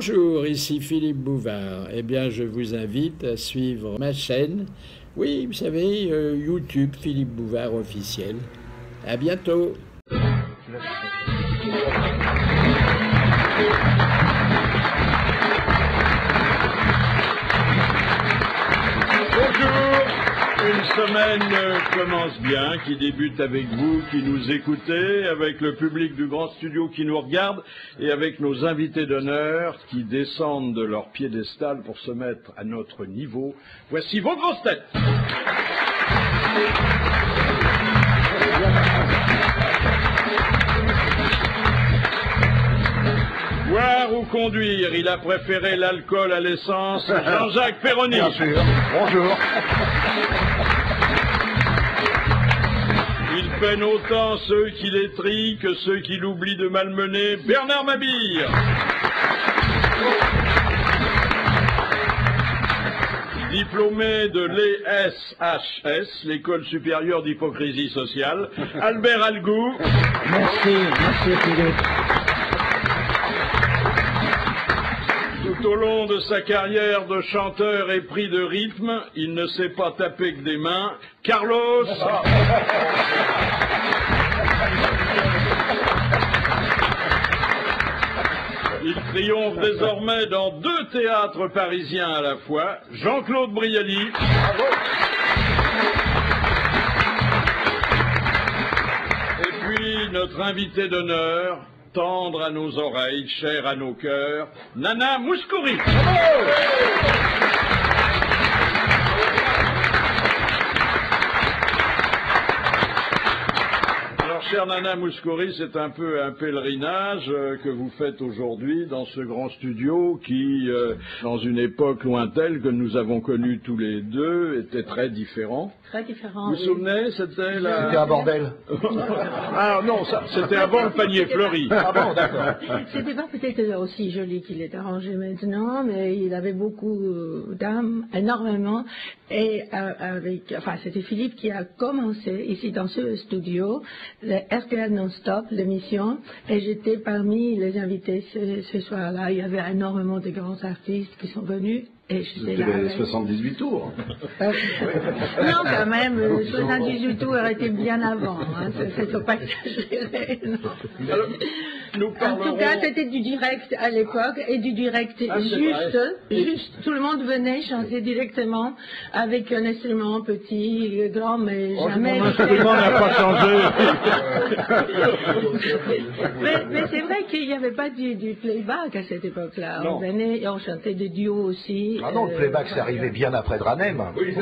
Bonjour, ici Philippe Bouvard. Eh bien, je vous invite à suivre ma chaîne. Oui, vous savez, YouTube Philippe Bouvard officiel. À bientôt. Bonjour. Une semaine commence bien, qui débute avec vous, qui nous écoutez, avec le public du grand studio qui nous regarde et avec nos invités d'honneur qui descendent de leur piédestal pour se mettre à notre niveau. Voici vos grosses têtes. Boire ou conduire, il a préféré l'alcool à l'essence. Jean-Jacques Perroni. Bien sûr. Bonjour. Il peine autant ceux qui l'étrient que ceux qui l'oublient de malmener. Bernard Mabille. Diplômé de l'ESHS, l'École supérieure d'hypocrisie sociale, Albert Algou. Merci Philippe. Tout au long de sa carrière de chanteur épris de rythme, il ne sait pas taper que des mains. Carlos. Il triomphe désormais dans 2 théâtres parisiens à la fois. Jean-Claude Brialy. Et puis notre invité d'honneur, tendre à nos oreilles, cher à nos cœurs, Nana Mouskouri. Alors, chère Nana Mouskouri, c'est un peu un pèlerinage que vous faites aujourd'hui dans ce grand studio qui, dans une époque lointaine que nous avons connue tous les deux, était très différent. Très différent. Vous vous souvenez, c'était la... C'était un bordel. Ah non, ça, c'était avant le panier fleuri. Ah bon, d'accord. C'était pas peut-être aussi joli qu'il est arrangé maintenant, mais il avait beaucoup d'âme, énormément. Et c'était Philippe qui a commencé ici dans ce studio, le RTL Non-Stop, l'émission, et j'étais parmi les invités ce soir-là. Il y avait énormément de grands artistes qui sont venus. Et j'étais là. C'était 78 tours. Non, quand même, 78 tours aurait été bien avant. Hein, ça ne faut pas exagérer. Alors, nous En parlerons... tout cas, c'était du direct à l'époque et du direct juste. Tout le monde venait chanter directement avec un instrument petit, grand, mais jamais. Mon instrument n'a pas changé. mais c'est vrai qu'il n'y avait pas du playback à cette époque-là. On venait et on chantait des duos aussi. Ah non, le playback c'est arrivé bien après Dranem. Oui,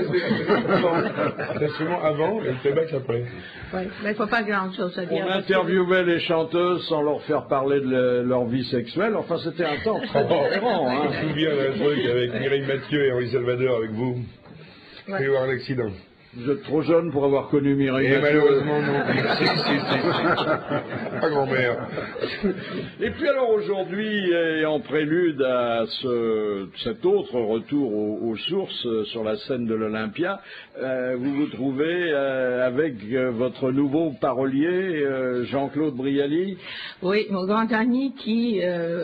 l'instrument avant et le playback après. Oui, mais il ne faut pas grand-chose à dire. On interviewait les chanteuses sans leur faire parler de leur vie sexuelle. Enfin, c'était un temps très différent. Hein. Je me souviens d'un truc avec Mireille Mathieu et Henri Salvador avec vous. Il y a eu un accident. Vous êtes trop jeune pour avoir connu Mireille Et Mathieu. malheureusement non. Si. Ah grand-mère. Et puis alors aujourd'hui, et en prélude à cet autre retour aux sources sur la scène de l'Olympia, vous vous trouvez avec votre nouveau parolier, Jean-Claude Brialy. Oui, mon grand ami qui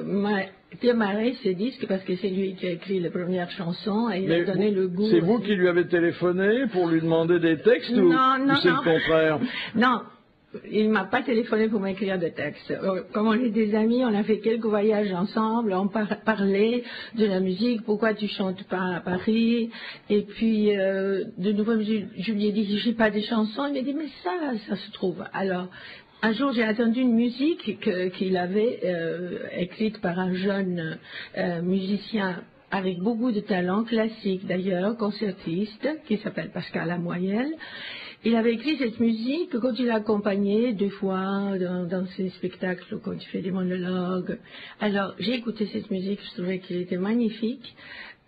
m'a démarré ce disque parce que c'est lui qui a écrit les premières chansons et il a donné le goût. C'est vous qui lui avez téléphoné pour lui demander des textes ou c'est le contraire? Non. Il ne m'a pas téléphoné pour m'écrire des textes. Comme on est des amis, on a fait quelques voyages ensemble, on parlait de la musique, pourquoi tu chantes pas à Paris, et puis de nouveau je lui ai dit, j'ai pas des chansons, il m'a dit, mais ça se trouve. Alors, un jour, j'ai entendu une musique qu'il avait écrite par un jeune musicien avec beaucoup de talent, classique d'ailleurs, concertiste, qui s'appelle Pascal Lamoyelle. Il avait écrit cette musique quand il l'accompagnait 2 fois dans ses spectacles, quand il fait des monologues. Alors, j'ai écouté cette musique, je trouvais qu'elle était magnifique.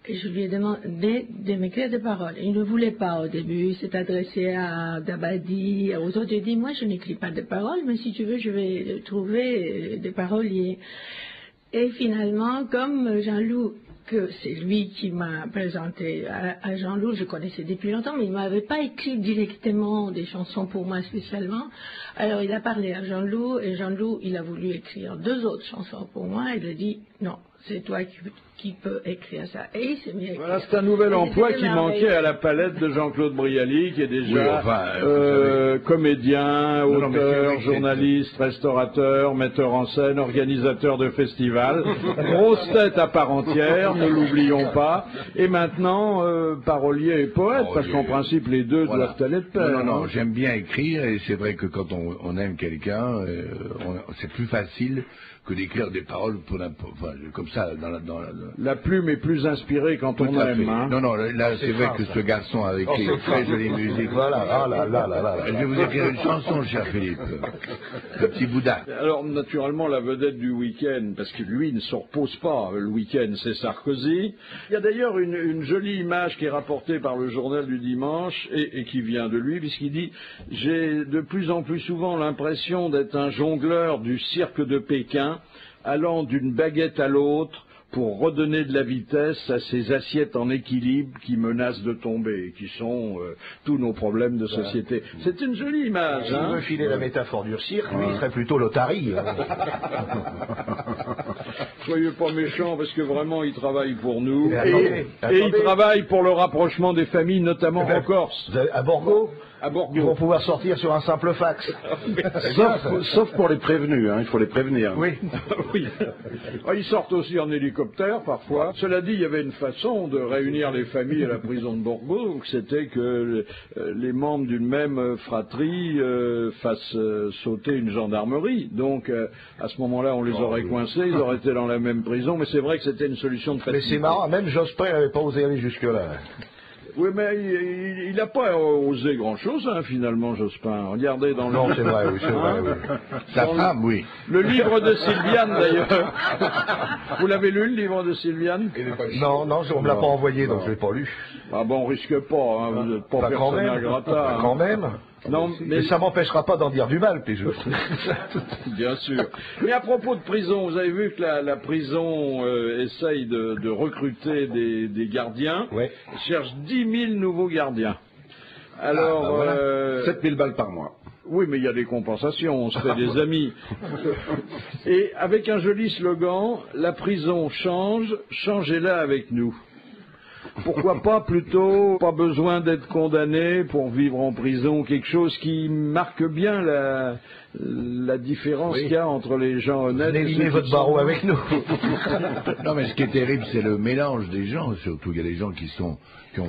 Et je lui ai demandé de m'écrire des paroles. Il ne voulait pas au début, il s'est adressé à Dabadi, aux autres. Il dit, moi je n'écris pas de paroles, mais si tu veux, je vais trouver des paroliers. Et finalement, comme Jean-Loup, que c'est lui qui m'a présenté à Jean-Loup, je connaissais depuis longtemps, mais il ne m'avait pas écrit directement des chansons pour moi spécialement. Alors il a parlé à Jean-Loup, et Jean-Loup, il a voulu écrire 2 autres chansons pour moi, et il a dit, non, c'est toi qui peux écrire ça. Et il s'est mis à écrire. Voilà, c'est un nouvel Et emploi c'était qui manquait merveilleux. à la palette de Jean-Claude Brialy, qui est déjà Oui, enfin, vous comédien, Non, non, mais c'est auteur, vrai que journaliste, restaurateur, metteur en scène, organisateur de festivals. Grosse tête à part entière, ne l'oublions pas. Et maintenant, parolier et poète, parce qu'en principe, les deux Voilà. doivent aller de pair. Non, non, hein. j'aime bien écrire et c'est vrai que quand on aime quelqu'un, c'est plus facile que d'écrire des paroles pour enfin, comme ça dans la. La plume est plus inspirée quand Tout on à aime. fait. Hein. Non, non, là c'est vrai fin, que ça. ce garçon a écrit une très jolie musique. Voilà, ah là là là là. Je vais vous écrire une chanson, cher Philippe. Le petit Bouddha. Alors, naturellement, la vedette du week-end, parce que lui, il ne se repose pas le week-end, c'est Sarkozy. Il y a d'ailleurs une jolie image qui est rapportée par le journal du dimanche et qui vient de lui, puisqu'il dit « J'ai de plus en plus souvent l'impression d'être un jongleur du cirque de Pékin, allant d'une baguette à l'autre pour redonner de la vitesse à ces assiettes en équilibre qui menacent de tomber, et qui sont tous nos problèmes de société. » C'est une jolie image. S'il Hein. veut filer la métaphore du cirque, lui, il serait plutôt l'otarie. Soyez pas méchants, parce que vraiment, il travaille pour nous. Mais Et attendez. il travaille pour le rapprochement des familles, notamment en Corse. À Borgo, À ils vont Bordeaux. pouvoir sortir sur un simple fax. Sauf pour les prévenus, hein, il faut les prévenir. Oui. Oui. Ils sortent aussi en hélicoptère, parfois. Cela dit, il y avait une façon de réunir les familles à la prison de Borgo, c'était que les membres d'une même fratrie fassent sauter une gendarmerie. Donc, à ce moment-là, on les aurait coincés, ils auraient été dans la même prison, mais c'est vrai que c'était une solution de Mais facilité. c'est marrant, même Jospin n'avait pas osé aller jusque-là. Oui, mais il n'a pas osé grand-chose, hein, finalement, Jospin. Regardez dans Non, le... c'est vrai, oui, c'est vrai, oui. Sa femme, oui. Le livre de Sylviane, d'ailleurs. Vous l'avez lu, le livre de Sylviane? Non, non, on me l'a pas envoyé, donc je l'ai pas lu. Ah bon, on risque pas, hein, vous n'êtes pas Quand persona même. grata. hein. Quand même. Non, Mais ça m'empêchera pas d'en dire du mal, puis je... Bien sûr. Mais à propos de prison, vous avez vu que la prison essaye de recruter des gardiens. Ouais. Cherche 10 000 nouveaux gardiens. Alors, 7000 balles par mois. oui, mais il y a des compensations, on se fait des amis. Et avec un joli slogan, la prison change, changez-la avec nous. Pourquoi pas plutôt, pas besoin d'être condamné pour vivre en prison, quelque chose qui marque bien la différence qu'il y a entre les gens honnêtes et ceux Éliminer qui votre sont- barreau avec nous. Non, mais ce qui est terrible, c'est le mélange des gens, surtout. Il y a des gens qui ont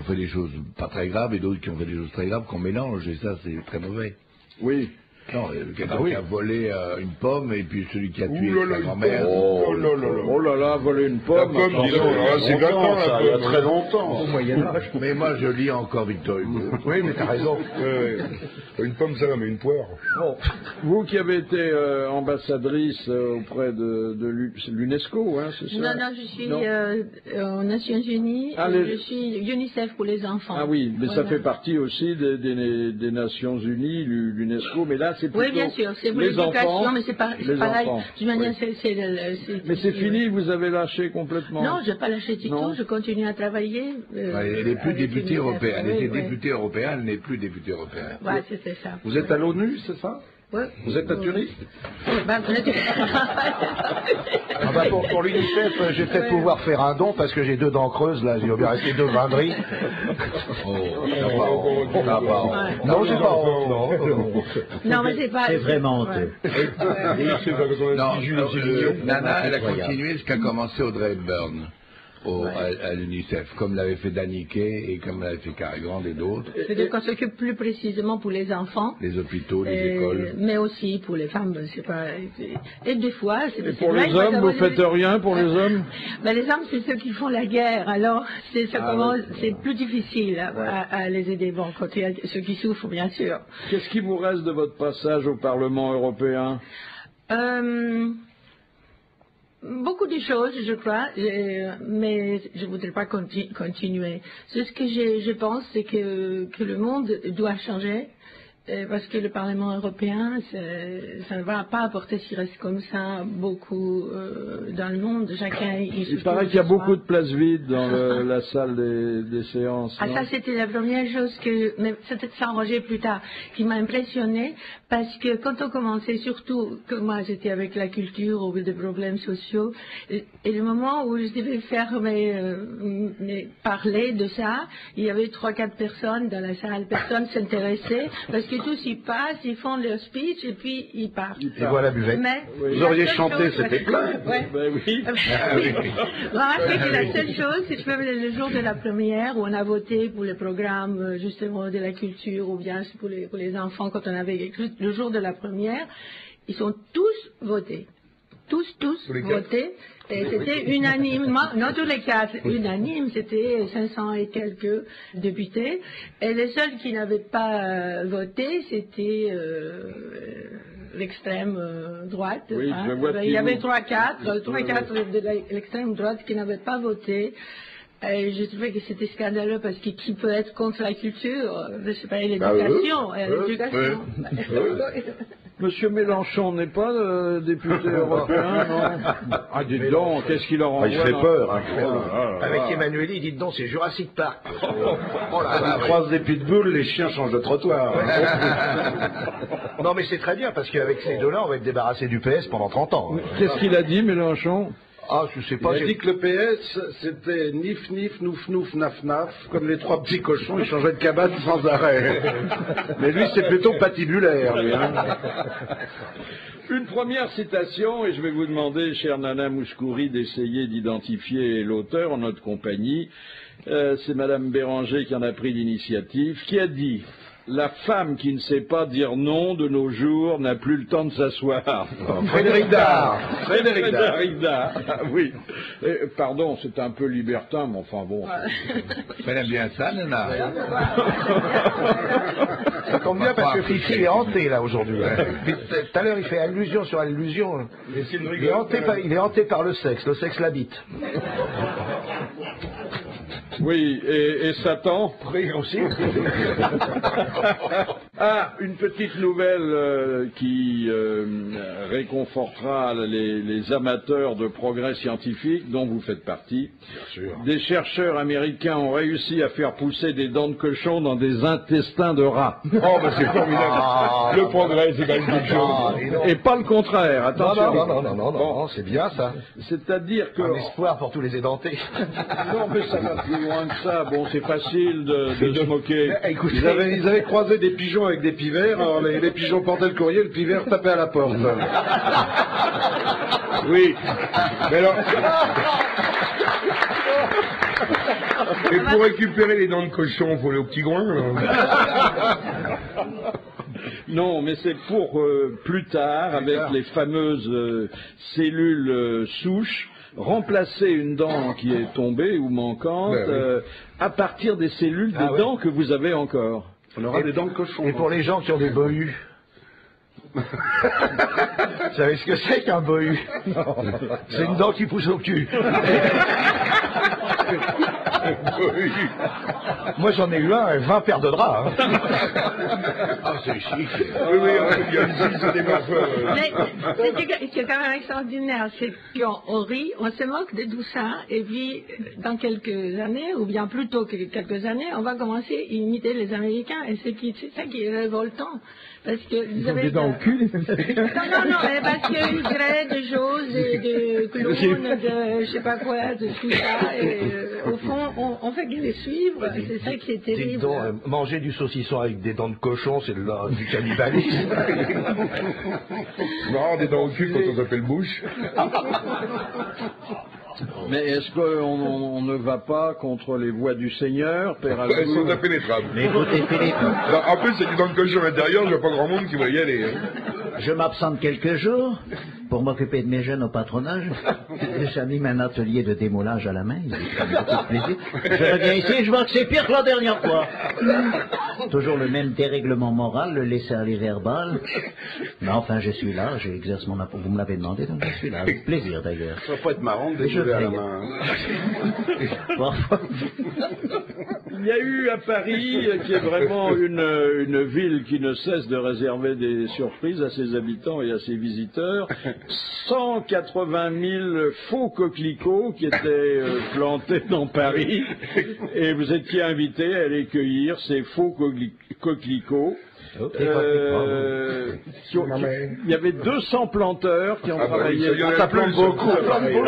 fait des choses pas très graves et d'autres qui ont fait des choses très graves qu'on mélange, et ça, c'est très mauvais. Oui. Non, quelqu'un qui a volé une pomme, et puis celui qui a tué Ouh là sa là, grand-mère. oh là là là. Oh là là, voler une pomme. La pomme, dis donc, attention. c'est longtemps, ça, il y a très longtemps. Au Moyen-Âge. Mais moi, je lis encore Victor Hugo. Oui, mais t'as raison. Une pomme, ça va, mais une poire. Bon, vous qui avez été ambassadrice auprès de l'UNESCO, hein, c'est ça? Non, non, je suis Non. aux Nations Unies, Ah, et les- je suis UNICEF pour les enfants. Ah oui, mais ça Voilà. fait partie aussi des Nations Unies, l'UNESCO, mais là c'est plutôt Oui, bien sûr, c'est pour les l'éducation, enfants, mais c'est les pareil. enfants. De toute manière, Oui. Mais c'est oui. fini, vous avez lâché complètement. Non, je n'ai pas lâché du Non. tout, je continue à travailler. Elle n'est plus avec députée UNICEF. européenne. Elle Oui, était oui. députée européenne, elle n'est plus députée européenne. Ouais, c'était ça. Vous êtes à l'ONU, c'est ça? Ouais. Vous êtes à Tunis? Ben, Ah bah pour l'UNICEF, je vais peut-être pouvoir faire un don parce que j'ai 2 dents creuses là, j'ai bien resté 2 vendries. Non, j'ai pas honte, non. Non, mais c'est pas. C'est vraiment honteux. Non, Nana, elle a continué ce qu'a commencé Audrey Hepburn à l'UNICEF, comme l'avait fait Daniquet et comme l'avait fait Cary Grant et d'autres. C'est-à-dire qu'on s'occupe plus précisément pour les enfants. Les hôpitaux, les écoles. Mais aussi pour les femmes, c'est pas. Et des fois, c'est. Et pour les hommes, vous faites rien pour les hommes? Ben, les hommes, c'est ceux qui font la guerre. Alors, c'est plus difficile à les aider. Bon, quand il y a ceux qui souffrent, bien sûr. Qu'est-ce qui vous reste de votre passage au Parlement européen? Beaucoup de choses, je crois, mais je ne voudrais pas continuer. Ce que je pense, c'est que le monde doit changer parce que le Parlement européen, ça ne va pas apporter, s'il reste comme ça, beaucoup dans le monde. Chacun, il paraît qu'il y a beaucoup de places vides dans la salle des séances. Ah, ça, c'était la première chose mais c'était s'arranger plus tard, qui m'a impressionné, parce que quand on commençait, surtout que moi j'étais avec la culture ou des problèmes sociaux, et le moment où je devais faire parler de ça, il y avait 3-4 personnes dans la salle, personne s'intéressait, parce que tous ils passent, ils font leur speech et puis ils partent. Et voilà, buvette. Vous auriez chanté, c'était plein. Ouais. Ben oui. Remarquez que la seule chose, c'est que le jour de la première, où on a voté pour le programme justement de la culture, ou bien pour les enfants, quand on avait le jour de la première, ils sont tous votés. Tous votés. Et c'était unanimement, non tous les 4, unanime, c'était 500 et quelques députés. Et les seuls qui n'avaient pas voté, c'était l'extrême droite. Oui, hein. je vois Il y avait 3-4 de l'extrême droite qui n'avaient pas voté. Et je trouvais que c'était scandaleux parce que qui peut être contre la culture, je sais pas, l'éducation, l'éducation. Monsieur Mélenchon n'est pas député européen, non? Ah, dites donc, qu'est-ce qu'il leur envoie? Il fait peur. Hein, avec Emmanueli, dites donc, c'est Jurassic Park. Oh là, on croise des pitbulls, les chiens changent de trottoir. Non, mais c'est très bien, parce qu'avec ces deux-là, on va être débarrassé du PS pendant 30 ans. Qu'est-ce qu'il a dit, Mélenchon? Ah, je sais pas. Il a dit que le PS, c'était nif, nif, nouf, nouf, naf, naf, comme les 3 petits cochons, ils changeaient de cabane sans arrêt. Mais lui, c'est plutôt patibulaire, lui. Hein. Une première citation, et je vais vous demander, cher Nana Mouskouri, d'essayer d'identifier l'auteur en notre compagnie. C'est Madame Béranger qui en a pris l'initiative, qui a dit: la femme qui ne sait pas dire non de nos jours n'a plus le temps de s'asseoir. Frédéric Dard. Frédéric Dard. Ah, oui. Pardon, c'est un peu libertin, mais enfin bon. Elle aime bien ça, Nana. Ça tombe bien parce que Fifi est hanté là aujourd'hui. Tout à l'heure il fait allusion sur allusion. Il est hanté par le sexe l'habite. Oui, et Satan? Oui, aussi. Ah, une petite nouvelle qui réconfortera les amateurs de progrès scientifique dont vous faites partie. Bien sûr. Des chercheurs américains ont réussi à faire pousser des dents de cochon dans des intestins de rats. Oh, bah c'est formidable. Le progrès, c'est quand même quelque chose. Et pas le contraire, attention. Non, c'est bien ça. C'est-à-dire que... Un espoir pour tous les édentés. Non, mais ça va plus loin que ça. Bon, c'est facile de se moquer. Écoutez, Ils avaient croisé des pigeons avec des pivers, alors les pigeons portaient le courrier, le pivert tapait à la porte. Oui. Mais alors... Et pour récupérer les dents de cochon, il faut aller au petit groin. Non, mais c'est pour plus tard, avec les fameuses cellules souches, remplacer une dent qui est tombée ou manquante à partir des cellules des dents que vous avez encore. On aura des dents de cochon. Et pour les gens qui ont des bohus. Vous savez ce que c'est qu'un bohu? C'est une dent qui pousse au cul. Moi j'en ai eu un, 20 paires de draps. Hein. Ah, c'est chic. Oui, il y a une des parfums. Mais ce qui est quand même extraordinaire, c'est qu'on rit, on se moque de tout ça, et puis dans quelques années, ou bien plus tôt que quelques années, on va commencer à imiter les Américains, et c'est ça qui est révoltant. Parce que ils ont des dents au cul, les Américains. Non, parce qu'ils créent des choses, de clones, de je sais pas quoi, de tout ça, et au fond, on fait que les suivre, c'est ça qui est terrible. Donc, manger du saucisson avec des dents de cochon, c'est du cannibalisme. Non, des dents au cul quand on s'appelle bouche. Mais est-ce qu'on ne va pas contre les voies du Seigneur, Père Albert? Elles sont impénétrables. Mais écoutez, Philippe. En plus, c'est du dents de cochon à l'intérieur, je vois pas grand monde qui va y aller. Hein. Je m'absente quelques jours, pour m'occuper de mes jeunes au patronage. J'ai mis un atelier de démoulage à la main, il me fait plaisir. Je reviens ici et je vois que c'est pire que la dernière fois. Toujours le même dérèglement moral, le laisser-aller verbal. Mais enfin, je suis là, j'exerce mon appel. Vous me l'avez demandé, donc je suis là, avec plaisir d'ailleurs. Ça va pas être marrant de déjeuner à la main. Parfois. Il y a eu à Paris, qui est vraiment une ville qui ne cesse de réserver des surprises à ses habitants et à ses visiteurs, 180 000 faux coquelicots qui étaient plantés dans Paris, et vous étiez invité à aller cueillir ces faux coquelicots. Il y avait 200 planteurs qui ont travaillé. Il y en a plus beaucoup.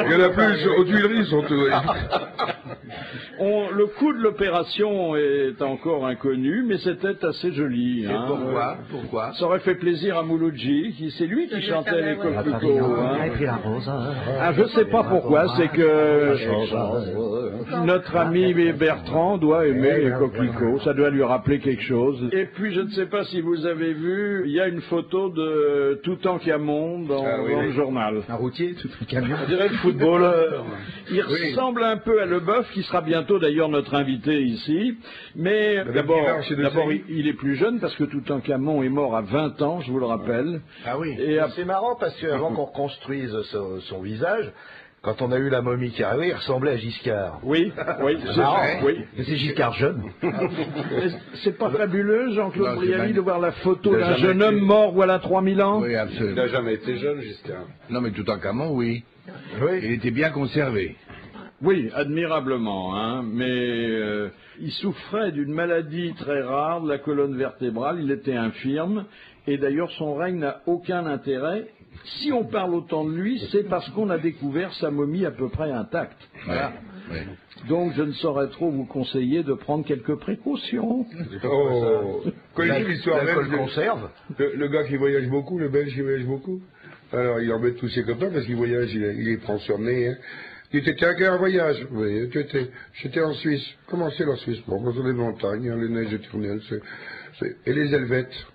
Il y en a plus aux Tuileries surtout. Le coût de l'opération est encore inconnu, mais c'était assez joli. Et pourquoi Ça aurait fait plaisir à Mouloudji, c'est lui qui chantait les coquelicots. Je ne sais pas pourquoi, c'est que notre ami Bertrand doit aimer les coquelicots, ça doit lui rappeler quelque chose. Et puis je ne sais pas si vous avez vu, il y a une photo de Toutankhamon dans le journal. Un routier, Toutankhamon. On dirait le footballeur. Il ressemble un peu à Leboeuf, qui sera bientôt d'ailleurs notre invité ici. Mais d'abord, il est plus jeune parce que Toutankhamon est mort à 20 ans, je vous le rappelle. Ah oui. Et c'est marrant parce qu'avant qu'on reconstruise son visage, quand on a eu la momie qui arrivait, il ressemblait à Giscard. Oui, c'est marrant. Oui. C'est Giscard jeune. C'est pas fabuleux, Jean-Claude Brialy, de voir la photo d'un jeune homme mort voilà 3000 ans? Oui, absolument. Il n'a jamais été jeune, Giscard. Non, mais Toutankhamon, oui. Il était bien conservé. Oui, admirablement, hein, mais il souffrait d'une maladie très rare de la colonne vertébrale, il était infirme, et d'ailleurs son règne n'a aucun intérêt. Si on parle autant de lui, c'est parce qu'on a découvert sa momie à peu près intacte. Voilà. Ouais. Donc je ne saurais trop vous conseiller de prendre quelques précautions. Connaissez l'histoire même conserve. Le gars qui voyage beaucoup, le Belge qui voyage beaucoup. Alors il embête tous ses copains parce qu'il voyage, il les prend sur le nez. Hein. Tu étais à un voyage? Oui, j'étais en Suisse. Comment c'est la Suisse? Bon, sur les montagnes, les neiges éternelles. Et les Helvètes?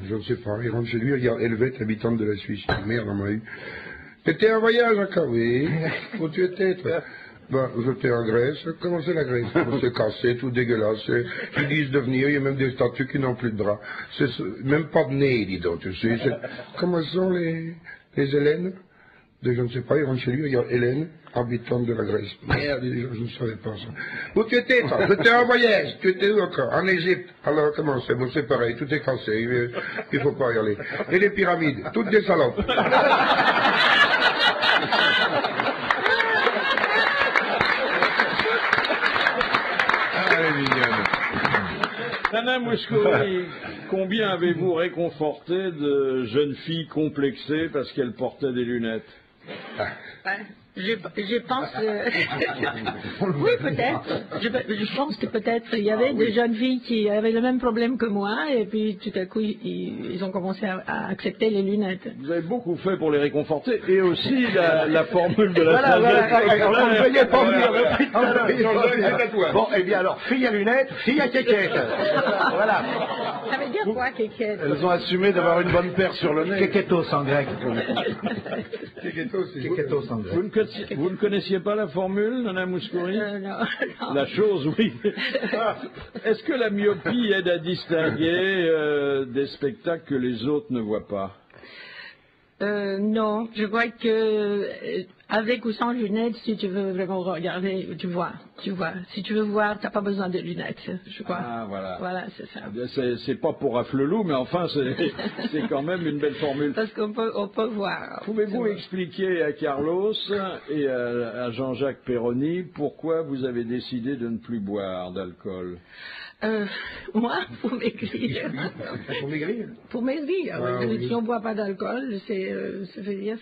Je ne sais pas. Il rentre chez lui, il regarde Helvète, habitante de la Suisse. Merde, on m'a eu. T'étais en voyage encore? Oui. Où tu étais, toi? Ben, j'étais en Grèce. Comment c'est la Grèce? C'est cassé, tout dégueulasse. Ils disent de venir, il y a même des statues qui n'ont plus de bras. Même pas de nez, dis donc, tu sais. Comment sont les Hélènes? Je ne sais pas, il rentre chez lui, il regarde Hélène, habitante de la Grèce. Merde, je ne savais pas ça. Où tu étais, toi? J'étais en voyage. Tu étais où encore? En Égypte. Alors, comment c'est? Bon, c'est pareil, tout est cassé. Il ne faut pas y aller. Et les pyramides, toutes des salopes. Nana Mouskouri, combien avez-vous réconforté de jeunes filles complexées parce qu'elles portaient des lunettes? Je pense... oui, peut-être. Je pense que peut-être il y avait des jeunes filles qui avaient le même problème que moi, et puis tout à coup, ils ont commencé à accepter les lunettes. Vous avez beaucoup fait pour les réconforter, et aussi la formule de la sagesse. On ne voyait pas venir. Bon, et bien alors, fille à lunettes, fille à quéquette. Voilà. Ça veut dire quoi, quéquette? Elles ont assumé d'avoir une bonne paire sur le nez. Quéquetos en grec. Quéquetos en grec. Vous ne connaissiez pas la formule, Nana Mouskouri? Non. La chose, oui. Est-ce que la myopie aide à distinguer des spectacles que les autres ne voient pas? Non, je crois que avec ou sans lunettes, si tu veux vraiment regarder, tu vois. Si tu veux voir, t'as pas besoin de lunettes, je crois. Ah, voilà. Voilà, c'est ça. C'est pas pour afflelou, mais enfin, c'est quand même une belle formule. Parce qu'on peut voir. Pouvez-vous expliquer à Carlos et à Jean-Jacques Perroni pourquoi vous avez décidé de ne plus boire d'alcool? Moi, pour maigrir. Pour maigrir? Pour maigrir. Oui. Si on ne boit pas d'alcool, ça veut dire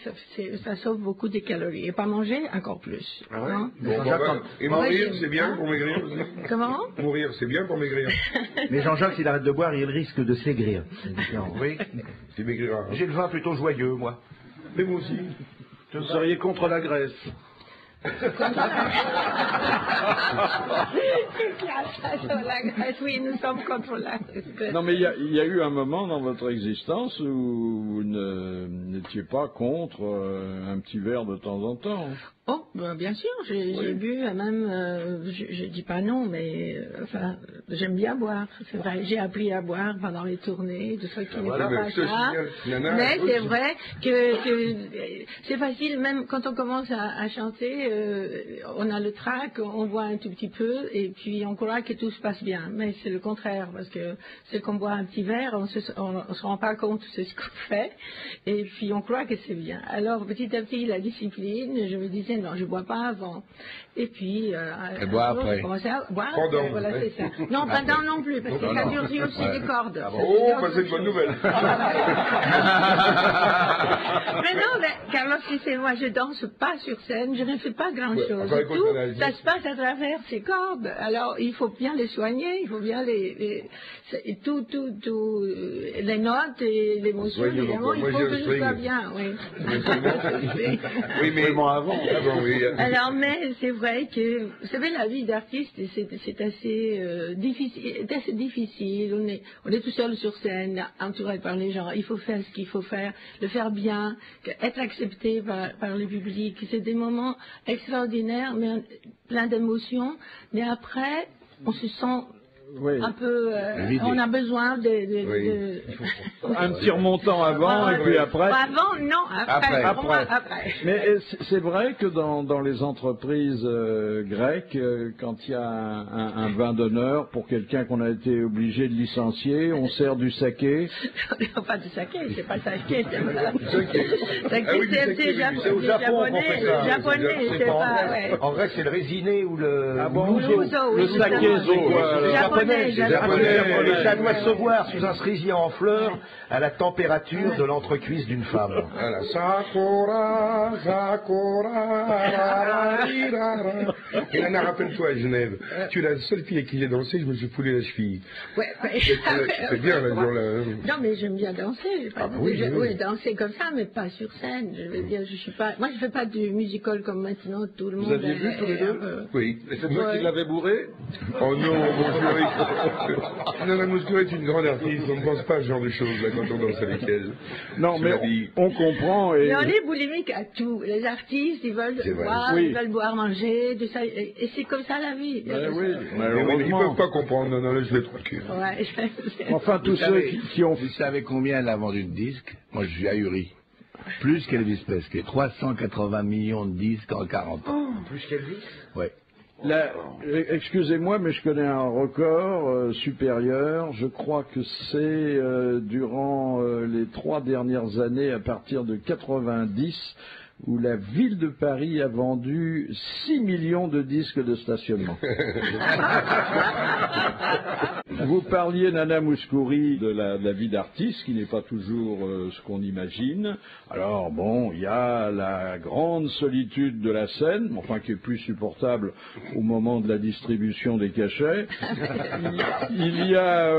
ça sauve beaucoup de calories. Et pas manger, encore plus. Ah ouais? Hein? Et mourir, c'est bien pour maigrir aussi? Comment? Mourir, c'est bien pour maigrir. Mais Jean-Jacques, s'il arrête de boire, il risque de s'aigrir. Oui. C'est maigrira. J'ai le vin plutôt joyeux, moi. Mais moi aussi. Vous seriez contre la Grèce. Oui, nous sommes contre la Grèce. Non, mais il y a eu un moment dans votre existence où vous ne n'étiez pas contre un petit verre de temps en temps. Oh, ben, bien sûr, j'ai bu, même, je dis pas non, mais enfin, j'aime bien boire, c'est vrai. J'ai appris à boire pendant les tournées, de ce qui n'est pas ça. Mais c'est vrai que c'est facile, même quand on commence à chanter, on a le trac, on boit un tout petit peu, et puis on croit que tout se passe bien. Mais c'est le contraire, parce que c'est qu'on boit un petit verre, on se rend pas compte de ce qu'on fait, et puis on croit que c'est bien. Alors petit à petit, la discipline, je me disais, non, je bois pas avant. Et puis, et bois après. Je commençais à boire. Pendant, voilà, c'est ça. Non, pendant non plus, parce que ça durcit aussi les cordes. Ah bon. Oh, bah, c'est une bonne nouvelle. Mais non, mais Carlos, tu sais, moi, je danse pas sur scène, je ne fais pas grand-chose. Ouais, Tout, ça se passe à travers ces cordes. Alors, il faut bien les soigner, il faut bien les notes et l'émotion, évidemment, il faut que ce soit bien, oui. Oui, mais avant, oui. Alors, mais c'est vrai que, vous savez, la vie d'artiste, c'est assez difficile. On est tout seul sur scène, entouré par les gens. Il faut faire ce qu'il faut faire, le faire bien, être accepté par le public. C'est des moments extraordinaires, mais plein d'émotions. Mais après, on se sent un peu, on a besoin un petit remontant avant et puis après. Avant, non, après. Mais c'est vrai que dans les entreprises grecques, quand il y a un vin d'honneur pour quelqu'un qu'on a été obligé de licencier, on sert du saké. Non, pas du saké, c'est pas saké, c'est japonais, c'est pas. En grec, c'est le résiné ou le. Ah bon, le saké, c'est quoi? Les chats doivent se voir sous un cerisier en fleurs à la température de l'entrecuisse d'une femme. Voilà. Sakura, Sakura, et Nana, rappelle-toi à Genève, tu es la seule fille avec qui j'ai dansé, je me suis foulé la cheville. Ouais, c'est bien là, non, mais j'aime bien danser. Oui, danser comme ça, mais pas sur scène. Je veux dire, je suis pas. Moi, je fais pas du musical comme maintenant tout le monde. Vous aviez vu tous les deux? Oui. Et c'est toi qui l'avais bourré? Oh non, mon chéri. Nana Mouskouri est une grande artiste, on ne pense pas à ce genre de choses là quand on danse avec elle. Non, mais on comprend. Mais on est boulimique à tout. Les artistes, ils veulent boire, ils veulent boire, manger, tout ça, et c'est comme ça la vie. Mais oui, mais ils ne peuvent pas comprendre. Non, là, je vais tranquille. Ouais, enfin, tous ceux qui ont. Vous savez combien elle a vendu de disques? Moi, je suis ahuri. Plus qu'Elvis Presley. 380 millions de disques en 40 ans. Plus qu'Elvis? Oui. Excusez-moi, mais je connais un record supérieur. Je crois que c'est durant les 3 dernières années, à partir de 90, où la ville de Paris a vendu 6 millions de disques de stationnement. Vous parliez, Nana Mouskouri, de la vie d'artiste, qui n'est pas toujours ce qu'on imagine. Alors bon, il y a la grande solitude de la scène, enfin qui est plus supportable au moment de la distribution des cachets. Il y a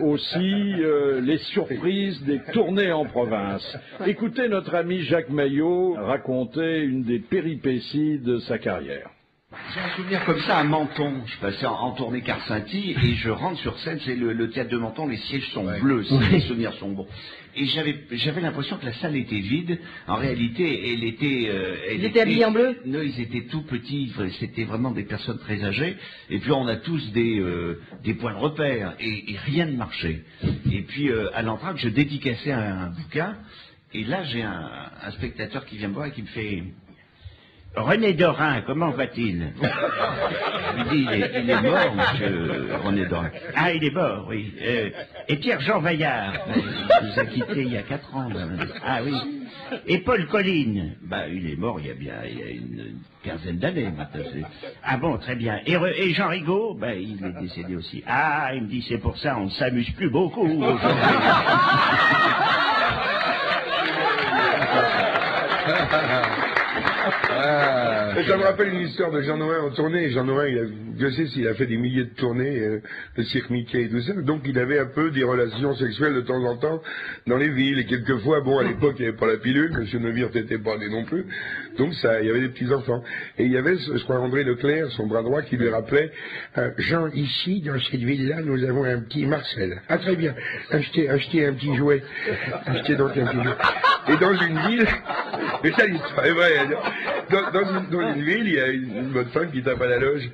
aussi les surprises des tournées en province. Écoutez notre ami Jacques Maillot raconter une des péripéties de sa carrière. J'ai un souvenir comme ça à Menton. Je passais en tournée Carcinti et je rentre sur scène, c'est le théâtre de Menton, les sièges sont bleus, si les souvenirs sont bons. Et j'avais l'impression que la salle était vide. En réalité, elle était habillée en bleu? Non, ils étaient tout petits, c'était vraiment des personnes très âgées. Et puis on a tous des points de repère et rien ne marchait. Et puis à l'entracte, je dédicaçais un bouquin. Et là, j'ai un spectateur qui vient me voir et qui me fait « René Dorin, comment va-t-il » Je lui dis « il est mort, monsieur René Dorin. »« Ah, il est mort, oui. Et Pierre-Jean Vaillard, il nous a quittés il y a 4 ans. »« Ah oui. Et Paul Colline, il est mort il y a une quinzaine d'années maintenant. »« Ah bon, très bien. Et Jean Rigaud, il est décédé aussi. »« Ah, il me dit, c'est pour ça, on ne s'amuse plus beaucoup aujourd'hui. » Ça me rappelle une histoire de Jean Norin en tournée. Jean Norin, je sais s'il a fait des milliers de tournées, le cirque Mickey et tout ça, donc il avait un peu des relations sexuelles de temps en temps dans les villes, et quelquefois, bon, à l'époque, il n'y avait pas la pilule, M. Neuwirth n'était pas né non plus, donc il y avait des petits-enfants. Et il y avait, je crois, André Leclerc, son bras droit, qui lui rappelait, Jean, ici, dans cette ville-là, nous avons un petit Marcel. Ah, très bien, achetez un petit jouet. Achetez donc un petit jouet. Et dans une ville, mais ça l'histoire est vraie, dans une ville, il y a une bonne femme qui tape à la loge.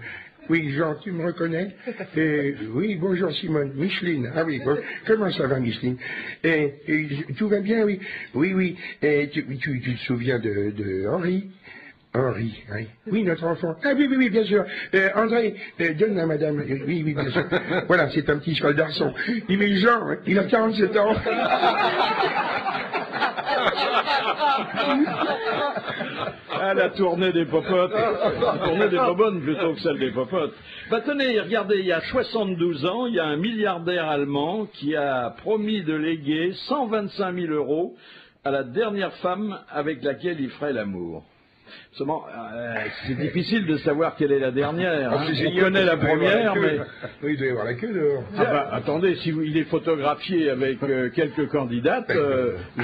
Oui, Jean, tu me reconnais? Oui, bonjour Simone. Micheline. Ah oui, bon, comment ça va Micheline? Tout va bien, oui. Oui. Tu te souviens de Henri? Henri, oui. Oui, notre enfant. Ah oui, bien sûr. André, donne à madame. Oui, bien sûr. Voilà, c'est un petit cheval d'arçon. Il met Jean, hein, il a 47 ans. Ah, la tournée des popotes. La tournée des bobones plutôt que celle des popotes. Bah tenez, regardez, il y a 72 ans, il y a un milliardaire allemand qui a promis de léguer 125 000 € à la dernière femme avec laquelle il ferait l'amour. Seulement, c'est difficile de savoir quelle est la dernière. Hein. On connaît la première, mais... Oui, il doit y avoir la queue dehors. Ah bah, attendez, si il est photographié avec quelques candidates,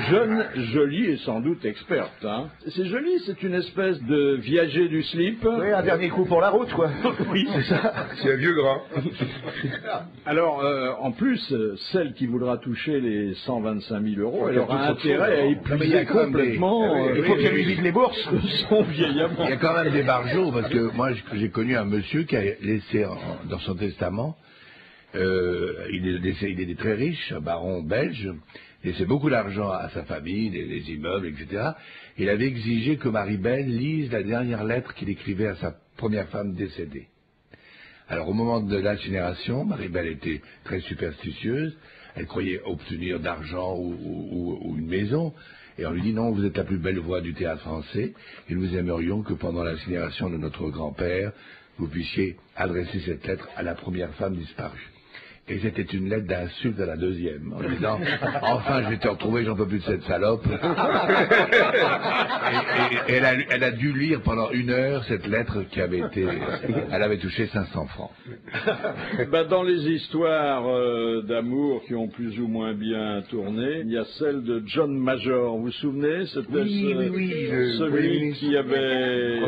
jeune, jolie et sans doute experte. Hein. C'est joli, c'est une espèce de viager du slip. Oui, un dernier coup pour la route, quoi. Oui, c'est ça. C'est un vieux gras. Alors, en plus, celle qui voudra toucher les 125 000 €, elle aura intérêt à épuiser complètement... il faut qu'elle lui vide les bourses. Il y a quand même des barjots, parce que moi j'ai connu un monsieur qui a laissé dans son testament, il est très riche, un baron belge, il laissait beaucoup d'argent à sa famille, des immeubles, etc. Il avait exigé que Marie-Belle lise la dernière lettre qu'il écrivait à sa première femme décédée. Alors au moment de l'incinération, Marie-Belle était très superstitieuse, elle croyait obtenir d'argent ou une maison. Et on lui dit non, vous êtes la plus belle voix du théâtre français, et nous aimerions que pendant l'incinération de notre grand-père, vous puissiez adresser cette lettre à la première femme disparue. Et c'était une lettre d'insulte à la deuxième, en disant « Enfin, je vais te retrouver, j'en peux plus de cette salope. » Et elle a dû lire pendant 1 heure cette lettre qui avait été... Elle avait touché 500 francs. Bah, dans les histoires d'amour qui ont plus ou moins bien tourné, il y a celle de John Major. Vous vous souvenez? C'était celui qui avait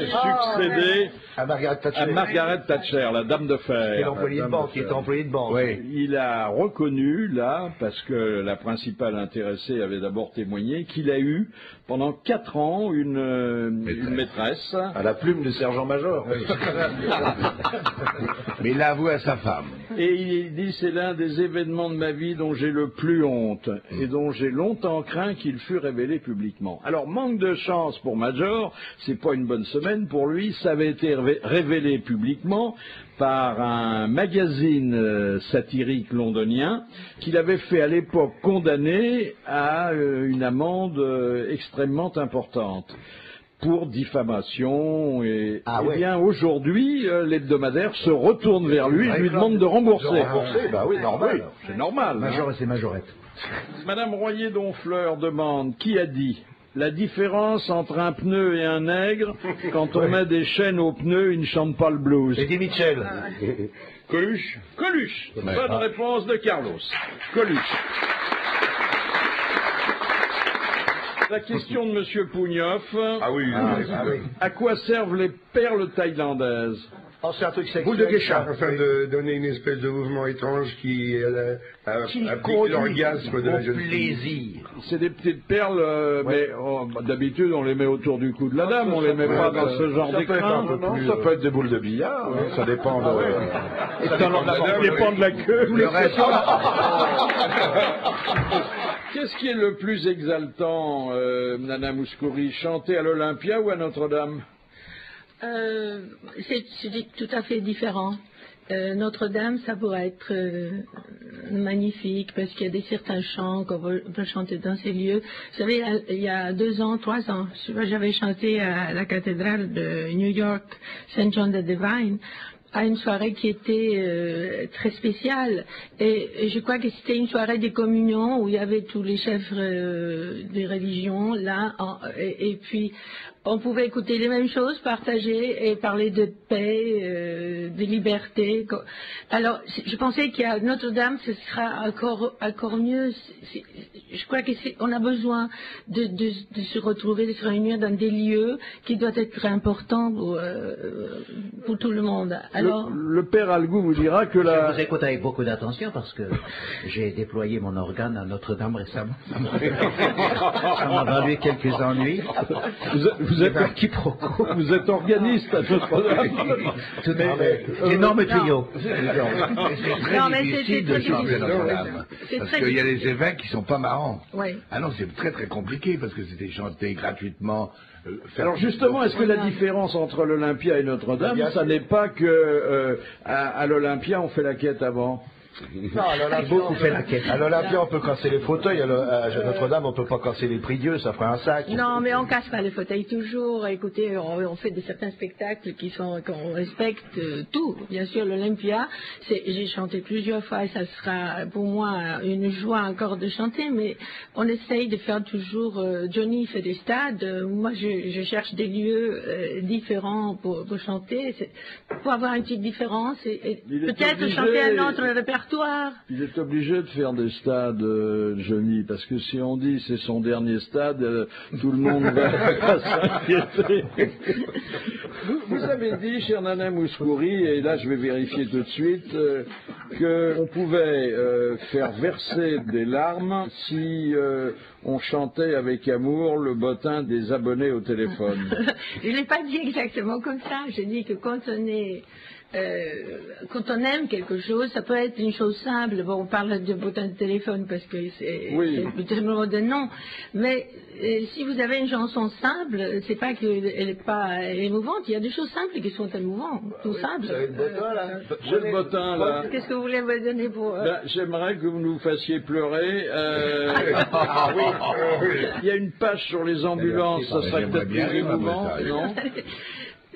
succédé à Margaret Thatcher, la dame de fer. Qui était employé de banque. Oui. Il a reconnu, là, parce que la principale intéressée avait d'abord témoigné, qu'il a eu, pendant 4 ans, une maîtresse. À la plume de sergent-major. Oui. Mais il l'a avoué à sa femme. Et il dit, c'est l'un des événements de ma vie dont j'ai le plus honte, et dont j'ai longtemps craint qu'il fût révélé publiquement. Alors, manque de chance pour Major, c'est pas une bonne semaine pour lui, ça avait été révélé publiquement par un magazine satirique londonien qu'il avait fait à l'époque condamner à une amende extrêmement importante pour diffamation. Et bien aujourd'hui, l'hebdomadaire se retourne vers lui et lui demande de rembourser. Bah oui, normal. C'est normal. Major et ses majorettes. Madame Royer-Donfleur demande, qui a dit la différence entre un pneu et un nègre, quand on met des chaînes aux pneus, il ne chante pas le blues. Eddie Mitchell. Coluche. Coluche. Bonne réponse de Carlos. Coluche. La question de Monsieur Pougnoff. Ah oui. À quoi servent les perles thaïlandaises? Oh, c'est un truc sexuel. Boule de geisha. Afin de donner une espèce de mouvement étrange qui applique l'orgasme de la jeune fille. C'est des petites perles, mais d'habitude on les met autour du cou de la dame, on les met pas dans ce genre d'écran. Non, ça peut être des boules de billard, ça dépend de... Ça dépend de la queue. Qu'est-ce qui est le plus exaltant, Nana Mouskouri, chanter à l'Olympia ou à Notre-Dame? C'est tout à fait différent. Notre-Dame, ça pourrait être magnifique parce qu'il y a certains chants qu'on peut chanter dans ces lieux. Vous savez, il y a 2 ans, 3 ans, j'avais chanté à la cathédrale de New York, St. John the Divine, à une soirée qui était très spéciale. Et je crois que c'était une soirée de communion où il y avait tous les chefs des religions là, et puis on pouvait écouter les mêmes choses, partager et parler de paix, de liberté. Alors, je pensais qu'à Notre-Dame, ce sera encore mieux. Je crois qu'on a besoin de se retrouver, de se réunir dans des lieux qui doivent être très importants pour tout le monde. Alors, le père Algou vous dira que Je vous écoute avec beaucoup d'attention parce que j'ai déployé mon organe à Notre-Dame récemment. Ça m'a valu quelques ennuis. Vous êtes organiste à Notre-Dame. Énorme tuyau. C'est très difficile de chanter à Notre-Dame. Parce qu'il y a des évêques qui sont pas marrants. Oui. Ah non, c'est très très compliqué parce que c'était chanté gratuitement. Alors justement, est-ce que la différence entre l'Olympia et Notre-Dame, ça n'est pas que à l'Olympia on fait la quête avant? Non, à l'Olympia, on peut casser les fauteuils, à Notre-Dame, on peut pas casser les prie-dieu, ça ferait un sac. Non, mais on casse pas les fauteuils toujours. Écoutez, on fait certains spectacles qu'on respecte tout. Bien sûr, l'Olympia, j'ai chanté plusieurs fois et ça sera pour moi une joie encore de chanter, mais on essaye de faire toujours, Johnny fait des stades, moi je cherche des lieux différents pour chanter, pour avoir une petite différence et peut-être chanter un autre répertoire. Il est obligé de faire des stades, Johnny, parce que si on dit c'est son dernier stade, tout le monde va s'inquiéter. Vous avez dit, cher Nana Mouskouri, et là je vais vérifier tout de suite, qu'on pouvait faire verser des larmes si on chantait avec amour le bottin des abonnés au téléphone. Je ne l'ai pas dit exactement comme ça, j'ai dit que quand on aime quelque chose, ça peut être une chose simple. Bon, on parle de bottin de téléphone parce que c'est tellement de nom. Mais si vous avez une chanson simple, c'est pas qu'elle n'est pas émouvante. Il y a des choses simples qui sont émouvantes, tout simple. J'ai le bottin là. Qu'est-ce que vous voulez me donner pour J'aimerais que vous nous fassiez pleurer. Il y a une page sur les ambulances, ça serait peut-être plus émouvant, non?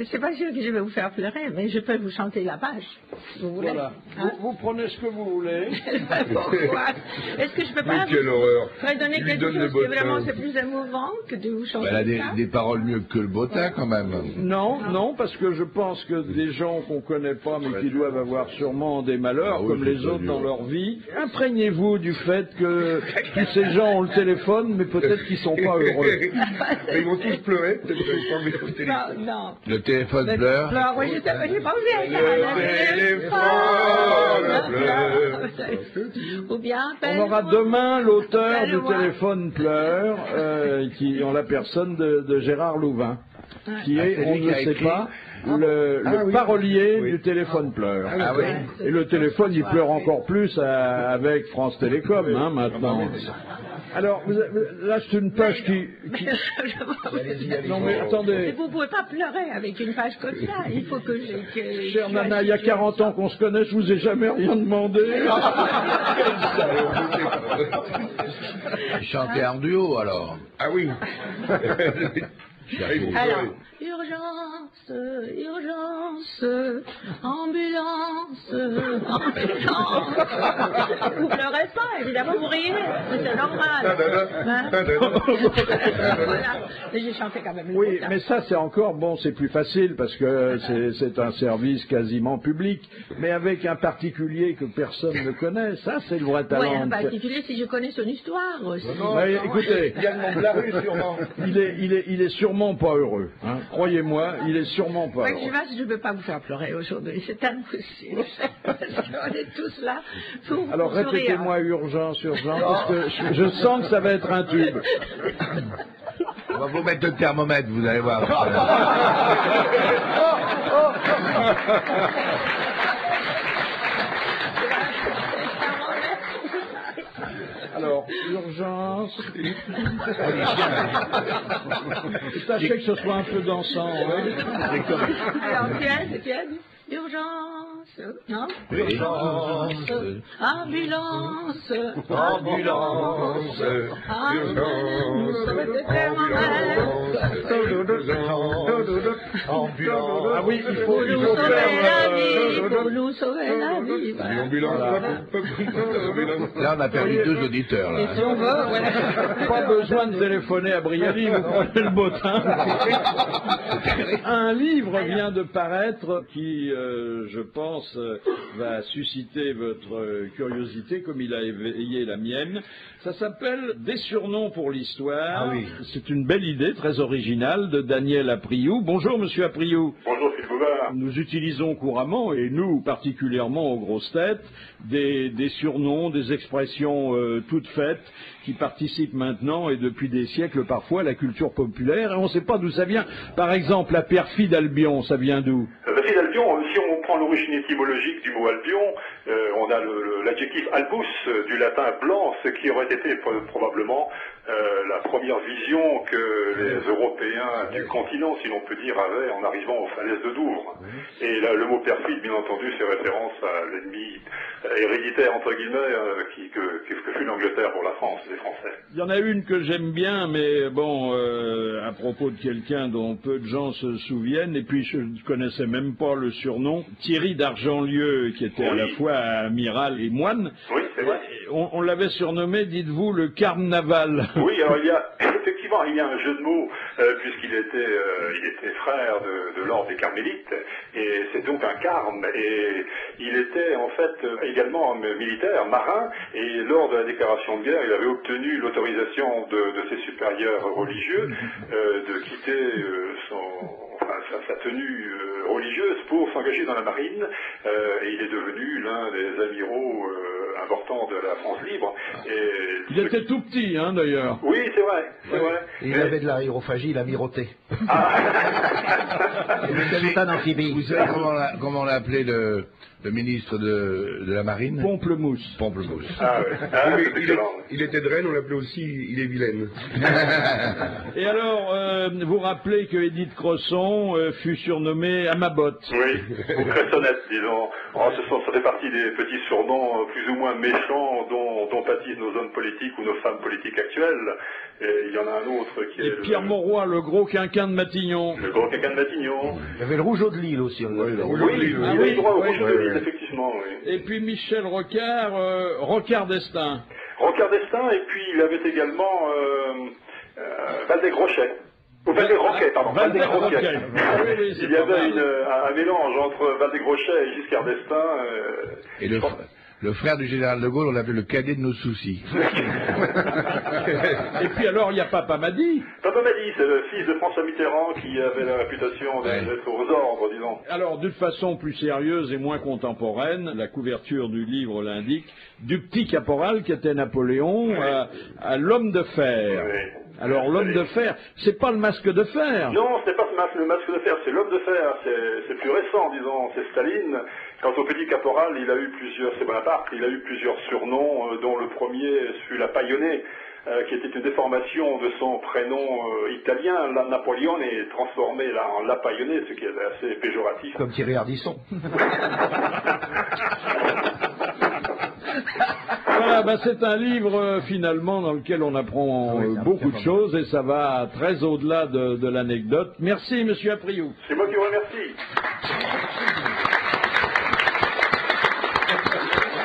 C'est pas sûr que je vais vous faire pleurer, mais je peux vous chanter la page, si vous voulez. Voilà. Hein? Vous prenez ce que vous voulez. Pourquoi? Est-ce que je peux pas quelle horreur. vous donner quelque chose qui vraiment c'est plus émouvant que de vous chanter Elle a ça? des paroles mieux que le bottin quand même. Non, parce que je pense que des gens qu'on connaît pas, mais qui doivent avoir sûrement des malheurs, comme les autres dans leur vie, imprégnez-vous du fait que tous ces gens ont le téléphone, mais peut-être qu'ils sont pas heureux. Ils vont tous pleurer, peut-être qu'ils vont pas m'écouter. Non. Le téléphone pleure. Oui, j'ai pas vu ça. Le téléphone pleure. Ou bien, on aura demain l'auteur du téléphone pleure, qui ont la personne de Gérard Louvain, qui est, on ne sait pas, le parolier du téléphone pleure. Et le téléphone, il pleure encore plus avec France Télécom, maintenant. Alors, là, c'est une page qui... Non, mais attendez. Vous ne pouvez pas pleurer avec une page comme ça. Il faut que j'ai... Cher Nana, il y a 40 ans qu'on se connaît, je vous ai jamais rien demandé. Chanter en duo, alors. Ah oui. Alors, urgence, ambulance. Vous pleurez pas, évidemment, vous riez, c'est normal. Voilà. Mais j'ai chanté quand même. Oui, mais ça c'est encore, bon, c'est plus facile parce que c'est un service quasiment public, mais avec un particulier que personne ne connaît, ça c'est le vrai talent. Oui, un particulier si je connais son histoire aussi. Écoutez, Il y a le nom de la rue, sûrement. il est sûrement pas heureux. Hein. Croyez-moi, il est sûrement pas heureux. Je ne peux pas vous faire pleurer aujourd'hui, c'est impossible. Parce qu'on est tous là pour Alors répétez-moi urgence, parce que je sens que ça va être un tube. On va vous mettre le thermomètre, vous allez voir. Alors, urgence. Tâchez que ce soit un peu dansant. Alors, tiens. Urgence, non? Urgence, ambulance, ambulance, ambulance. Ah oui, il faut nous sauver la vie. Là, on a perdu 2 auditeurs. Là. Et si on veut, voilà. Pas besoin de téléphoner à Brialy, vous prenez le bottin. Un livre vient de paraître qui, je pense, va susciter votre curiosité comme il a éveillé la mienne. Ça s'appelle Des surnoms pour l'histoire. Ah oui. C'est une belle idée, très originale, de Daniel Apriou. Bonjour, monsieur Apriou. Bonjour, Philippe. boulevard. Nous utilisons couramment, et nous particulièrement aux grosses têtes, des surnoms, des expressions toutes faites qui participent maintenant et depuis des siècles parfois à la culture populaire, et on ne sait pas d'où ça vient. Par exemple, la perfide Albion, ça vient d'où? La perfide Albion, si on prend l'origine étymologique du mot Albion, on a l'adjectif albus du latin blanc, ce qui aurait été probablement la première vision que les Européens du continent, si l'on peut dire, avaient en arrivant aux falaises de Douvres. Et là, le mot perfide, bien entendu, fait référence à l'ennemi héréditaire, entre guillemets, que fut l'Angleterre pour la France, les Français. Il y en a une que j'aime bien, mais bon, à propos de quelqu'un dont peu de gens se souviennent, et puis je ne connaissais même pas le surnom, Thierry d'Argentlieu, qui était à la fois amiral et moine. Oui, c'est vrai. On l'avait surnommé, dites-vous, le carnaval. Oui, alors effectivement, il y a un jeu de mots, puisqu'il était frère de l'ordre des Carmélites, et c'est donc un carme, et il était en fait également militaire, marin, et lors de la déclaration de guerre, il avait obtenu l'autorisation de ses supérieurs religieux de quitter sa tenue religieuse pour s'engager dans la marine, et il est devenu l'un des amiraux importants de la France libre. Et il était tout petit, hein, d'ailleurs. Oui, c'est vrai. Il avait de l'aérophagie, il a miroté. Vous savez comment on l'a appelé le ministre de la Marine? Pamplemousse. Pamplemousse. Ah oui. Il était de Rennes, on l'appelait aussi il est vilaine. Et alors, vous rappelez que Édith Cresson fut surnommée Amabotte. Oui, ou Cressonnette, disons. Ça fait partie des petits surnoms plus ou moins méchants dont pâtissent nos hommes politiques ou nos femmes politiques actuelles. Et il y en a un autre qui est... Pierre Mauroy, le gros quinquin de Matignon. Le gros quinquin de Matignon. Il y avait le Rougeau de Lille aussi. Oui, il a droit au Rougeau de Lille, effectivement. Oui. Et puis Michel Rocard, Rocard d'Estaing. Rocard d'Estaing, et puis il avait également Valdez-Grochet. Ou Valdez-Roquet, pardon. Valdez-Roquet. Il y avait un mélange entre Valdez-Grochet et Giscard d'Estaing. Et le frère du général de Gaulle, on l'appelait le cadet de nos soucis. Et puis alors, il y a Papa Madi. Papa Madi, c'est le fils de François Mitterrand qui avait la réputation d'être aux ordres, disons. Alors, d'une façon plus sérieuse et moins contemporaine, la couverture du livre l'indique, du petit caporal qui était Napoléon à l'homme de fer. Oui. Alors, l'homme de fer, c'est pas le masque de fer. Non, c'est pas le masque de fer, c'est l'homme de fer. C'est plus récent, disons, c'est Staline. Quant au petit caporal, c'est Bonaparte, il a eu plusieurs surnoms, dont le premier fut la Paillonnée, qui était une déformation de son prénom italien, la Napoleone, est transformé là en la Paillonnée, ce qui est assez péjoratif. Comme Thierry Ardisson. Voilà, c'est un livre finalement dans lequel on apprend beaucoup de choses et ça va très au-delà de l'anecdote. Merci, Monsieur Apriou. C'est moi qui vous remercie.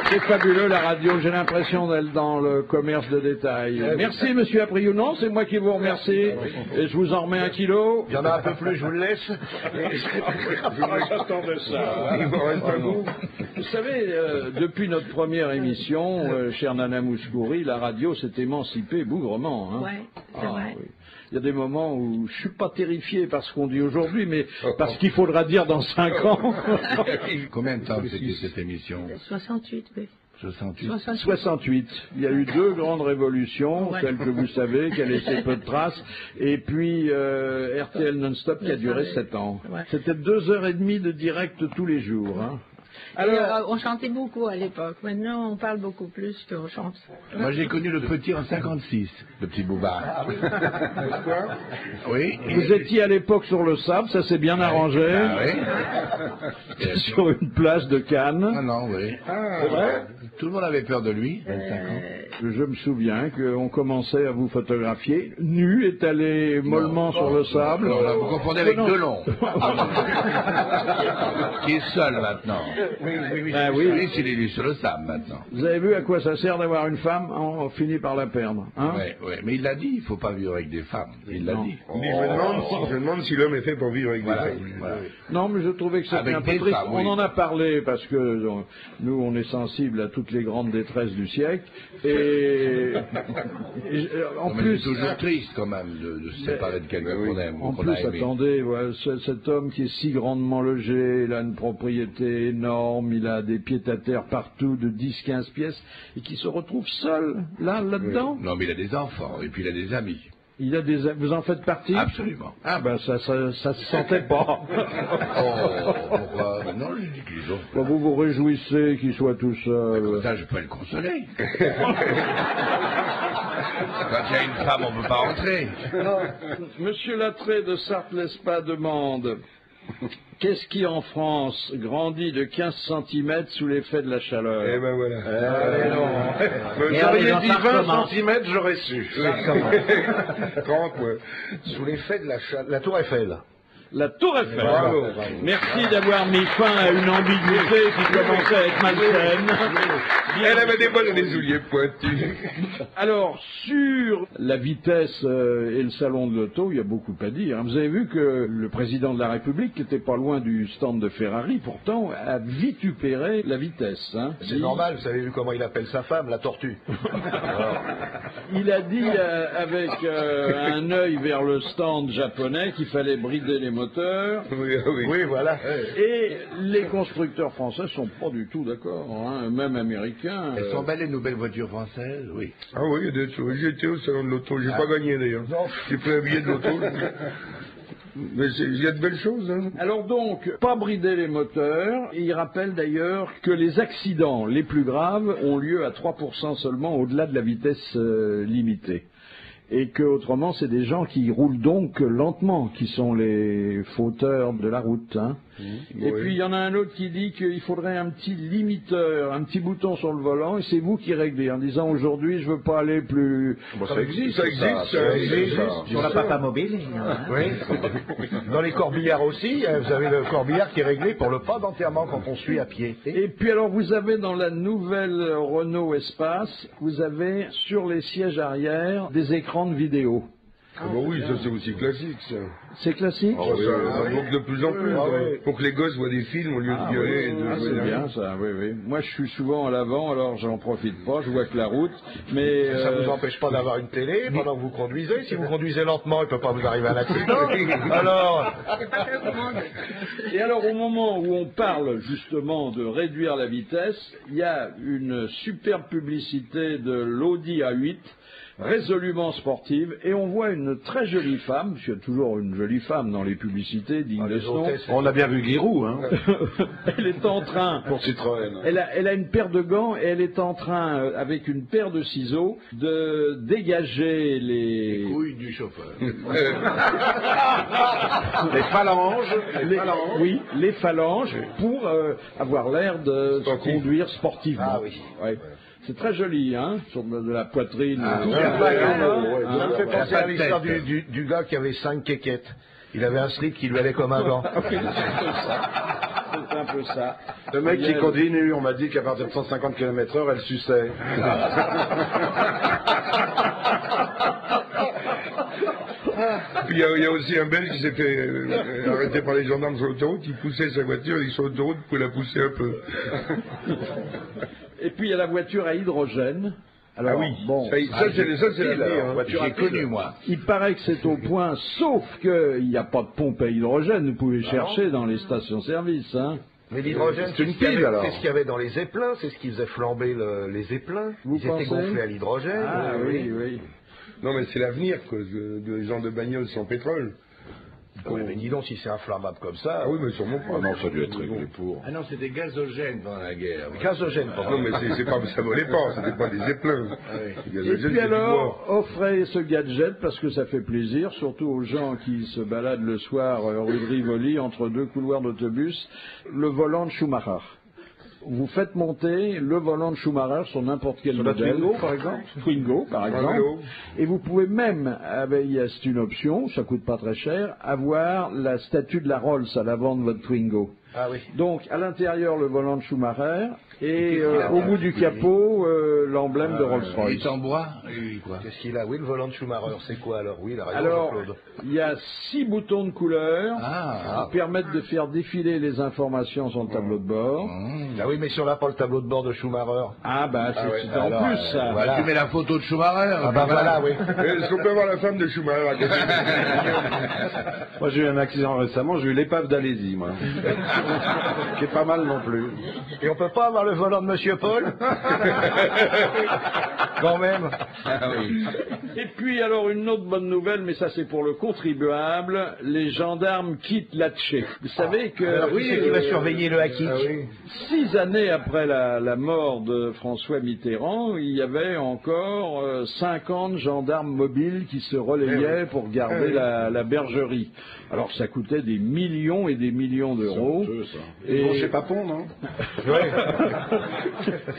C'est fabuleux la radio, j'ai l'impression d'être dans le commerce de détail. Merci Monsieur Apriou, non, c'est moi qui vous remercie. Et je vous en remets 1 kilo. Il y en a un peu plus, je vous le laisse. J'attendais ça. Vous savez, depuis notre première émission, chère Nana Mouskouri, la radio s'est émancipée bougrement. Hein. Ouais, c'est vrai. Oui. Il y a des moments où je suis pas terrifié par ce qu'on dit aujourd'hui, mais parce qu'il faudra dire dans 5 ans. Combien de temps c'était cette émission? 68, oui. 68. Il y a eu 2 grandes révolutions, celle que vous savez, qui a laissé peu de traces, et puis RTL Non-Stop qui a duré 7 ans. Ouais. C'était 2h30 de direct tous les jours. Hein. Alors, on chantait beaucoup à l'époque. Maintenant, on parle beaucoup plus qu'on chante. Moi, j'ai connu le petit en 56, le petit Boubard. Ah oui. Oui. Vous étiez à l'époque sur le sable, ça s'est bien arrangé. Ah oui. Sur une plage de Cannes. Ah non, oui. C'est vrai. Tout le monde avait peur de lui. Je me souviens qu'on commençait à vous photographier, nu, étalé mollement sur le sable. Non, là, vous confondez avec Delon. Qui est seul maintenant. Ah oui. Il est élu sur le sable maintenant. Vous avez vu à quoi ça sert d'avoir une femme? On finit par la perdre. Hein? Ouais. Mais il l'a dit, il ne faut pas vivre avec des femmes. Il l'a dit. Je me demande si l'homme est fait pour vivre avec des femmes. Voilà. Non, mais je trouvais que c'était un peu triste. Femmes, on en a parlé parce que nous, on est sensibles à toutes les grandes détresses du siècle. Et en plus, c'est toujours triste quand même de se séparer de quelqu'un qu'on aime. En plus, attendez, cet homme qui est si grandement logé, il a une propriété énorme, il a des pieds-à-terre partout de 10-15 pièces, et qui se retrouve seul, là-dedans. Non, mais il a des enfants, et puis il a des amis. Vous en faites partie? Absolument. Ah ben ça se sentait pas. Pourquoi? Non, je dis qu'ils ont. Vous vous réjouissez qu'il soit tout seul. Comme ça, je peux le consoler. Quand il y a une femme, on ne peut pas rentrer. Monsieur Lattré de Sarthe-l'Espas demande: qu'est-ce qui en France grandit de 15 cm sous l'effet de la chaleur? Eh ben voilà. Vous auriez dit 20 cm, j'aurais su. 30, ouais. Sous l'effet de la Tour Eiffel. La Tour Eiffel. Bravo. Merci d'avoir mis fin à une ambiguïté qui commençait à être malsaine. Elle avait des bottes et des souliers pointus. Alors, sur la vitesse et le salon de l'auto, il y a beaucoup à dire. Vous avez vu que le président de la République, qui n'était pas loin du stand de Ferrari, pourtant, a vitupéré la vitesse. Hein. C'est normal, vous avez vu comment il appelle sa femme, la tortue. Il a dit avec un œil vers le stand japonais qu'il fallait brider les moteurs. Oui, voilà. Et les constructeurs français sont pas du tout d'accord, hein, même américains. Elles sont belles les nouvelles voitures françaises, oui. Ah oui, il y a des choses. J'ai été au salon de l'auto, j'ai pas gagné d'ailleurs. J'ai pris un billet de l'auto. Mais il y a de belles choses. Hein. Alors donc, pas brider les moteurs. Il rappelle d'ailleurs que les accidents les plus graves ont lieu à 3% seulement au-delà de la vitesse limitée. Et que autrement, c'est des gens qui roulent donc lentement, qui sont les fauteurs de la route. Hein. Et puis il y en a un autre qui dit qu'il faudrait un petit limiteur, un petit bouton sur le volant, et c'est vous qui réglez, en disant aujourd'hui je veux pas aller plus. Ça existe. Sur la papa mobile. Oui. Dans les corbillards aussi, vous avez le corbillard qui est réglé pour le pas d'enterrement quand on suit à pied. Et puis alors vous avez dans la nouvelle Renault Espace, vous avez sur les sièges arrière des écrans de vidéo. Ah bah oui, ça c'est aussi classique, ça. C'est classique? Ça manque de plus en plus. Pour que les gosses voient des films au lieu de gueuler. C'est bien ça, oui. Moi je suis souvent à l'avant, alors j'en profite pas, je vois que la route. Mais ça ne vous empêche pas d'avoir une télé pendant que vous conduisez. Si vous conduisez lentement, il ne peut pas vous arriver à l'accident. Alors. Et alors au moment où on parle justement de réduire la vitesse, il y a une superbe publicité de l'Audi A8, résolument sportive, et on voit une très jolie femme, parce qu'il y a toujours une jolie femme dans les publicités dignes de ce nom. On a bien vu Giroud, hein. Elle est en train, pour Citroën. Elle a une paire de gants, et elle est en train, avec une paire de ciseaux, de dégager les couilles du chauffeur. Les phalanges. Oui, les phalanges, pour avoir l'air de conduire sportivement. Ah oui. Ouais. C'est très joli, hein, sur de la poitrine. Ça me fait penser à l'histoire du gars qui avait 5 quéquettes. Il avait un slip qui lui allait comme un gant. C'est un peu ça. Le mec qui continue, on m'a dit qu'à partir de 150 km/h, elle suçait. Puis il y a aussi un Belge qui s'est fait arrêter par les gendarmes sur l'autoroute, il poussait sa voiture, il sur l'autoroute pour la pousser un peu. Et puis il y a la voiture à hydrogène. Alors, ah oui, bon, ça c'est la voiture. J'ai connu moi. Il paraît que c'est au point, sauf qu'il n'y a pas de pompe à hydrogène, vous pouvez chercher dans les stations-service. Hein. Mais l'hydrogène, c'est ce qu'il y avait dans les zeppelins, c'est ce qui faisait flamber les zeppelins. Ils étaient gonflés à l'hydrogène. Ah oui. Non mais c'est l'avenir, quoi, de gens de bagnoles sans pétrole. Oui, mais dis donc, si c'est inflammable comme ça. Ah oui, mais sûrement pas. Non, ça a dû être réglé pour. Ah non, c'était gazogène pendant la guerre. Gazogène, non, mais c'est pas, ça volait pas, c'était pas des zeppelins. Et puis alors, offrez ce gadget parce que ça fait plaisir, surtout aux gens qui se baladent le soir rue de Rivoli entre deux couloirs d'autobus, le volant de Schumacher. Vous faites monter le volant de Schumacher sur n'importe quel modèle. Twingo, par exemple. Twingo, par exemple. Et vous pouvez même, c'est une option, ça coûte pas très cher, avoir la statue de la Rolls à l'avant de votre Twingo. Ah oui. Donc, à l'intérieur, le volant de Schumacher, et au bout du capot, l'emblème de Rolls-Royce. Il est en bois, lui, quoi. Qu'est-ce qu'il a? Oui, le volant de Schumacher, c'est quoi alors? Oui, il a raison, Alors, Jean-Claude. il y a 6 boutons de couleur Ah. qui permettent de faire défiler les informations sur le tableau de bord. Ah oui, mais si on n'a pas le tableau de bord de Schumacher. Ah bah c'est ouais, en alors, plus ça. voilà. Tu mets la photo de Schumacher. Ah bah voilà, oui. Est-ce qu'on peut avoir la femme de Schumacher à côté? Moi, j'ai eu un accident récemment, j'ai eu l'épave d'Alésie, moi. Qui est pas mal non plus. Et on peut pas avoir le volant de Monsieur Paul? Quand même. Ah oui. Et puis alors une autre bonne nouvelle, mais ça c'est pour le contribuable, les gendarmes quittent l'Atché. Vous savez que Alors, oui, c'est qui va surveiller le Hakik? 6 années après la mort de François Mitterrand, il y avait encore 50 gendarmes mobiles qui se relayaient pour garder la bergerie. Alors ça coûtait des millions et des millions d'euros. Et bon, chez Papon, non?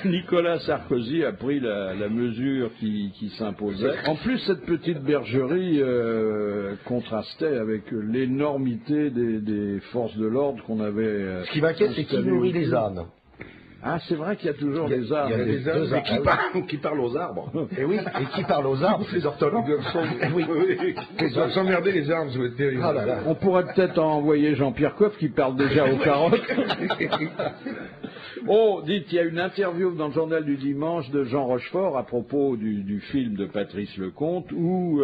Nicolas Sarkozy a pris la mesure qui s'imposait. En plus, cette petite bergerie contrastait avec l'énormité des forces de l'ordre qu'on avait. Ce qui m'inquiète, c'est qui nourrit les ânes. Ah, c'est vrai qu'il y a toujours des arbres. Il y a des ânes qui parlent aux arbres. Et oui, et qui parle aux arbres? Les ortolans. Oui. Ils doivent s'emmerder les arbres, ça va être terrible. Ah là là. On pourrait peut-être envoyer Jean-Pierre Coff qui parle déjà aux carottes. Oh, dites, il y a une interview dans le journal du dimanche de Jean Rochefort à propos du film de Patrice Lecomte où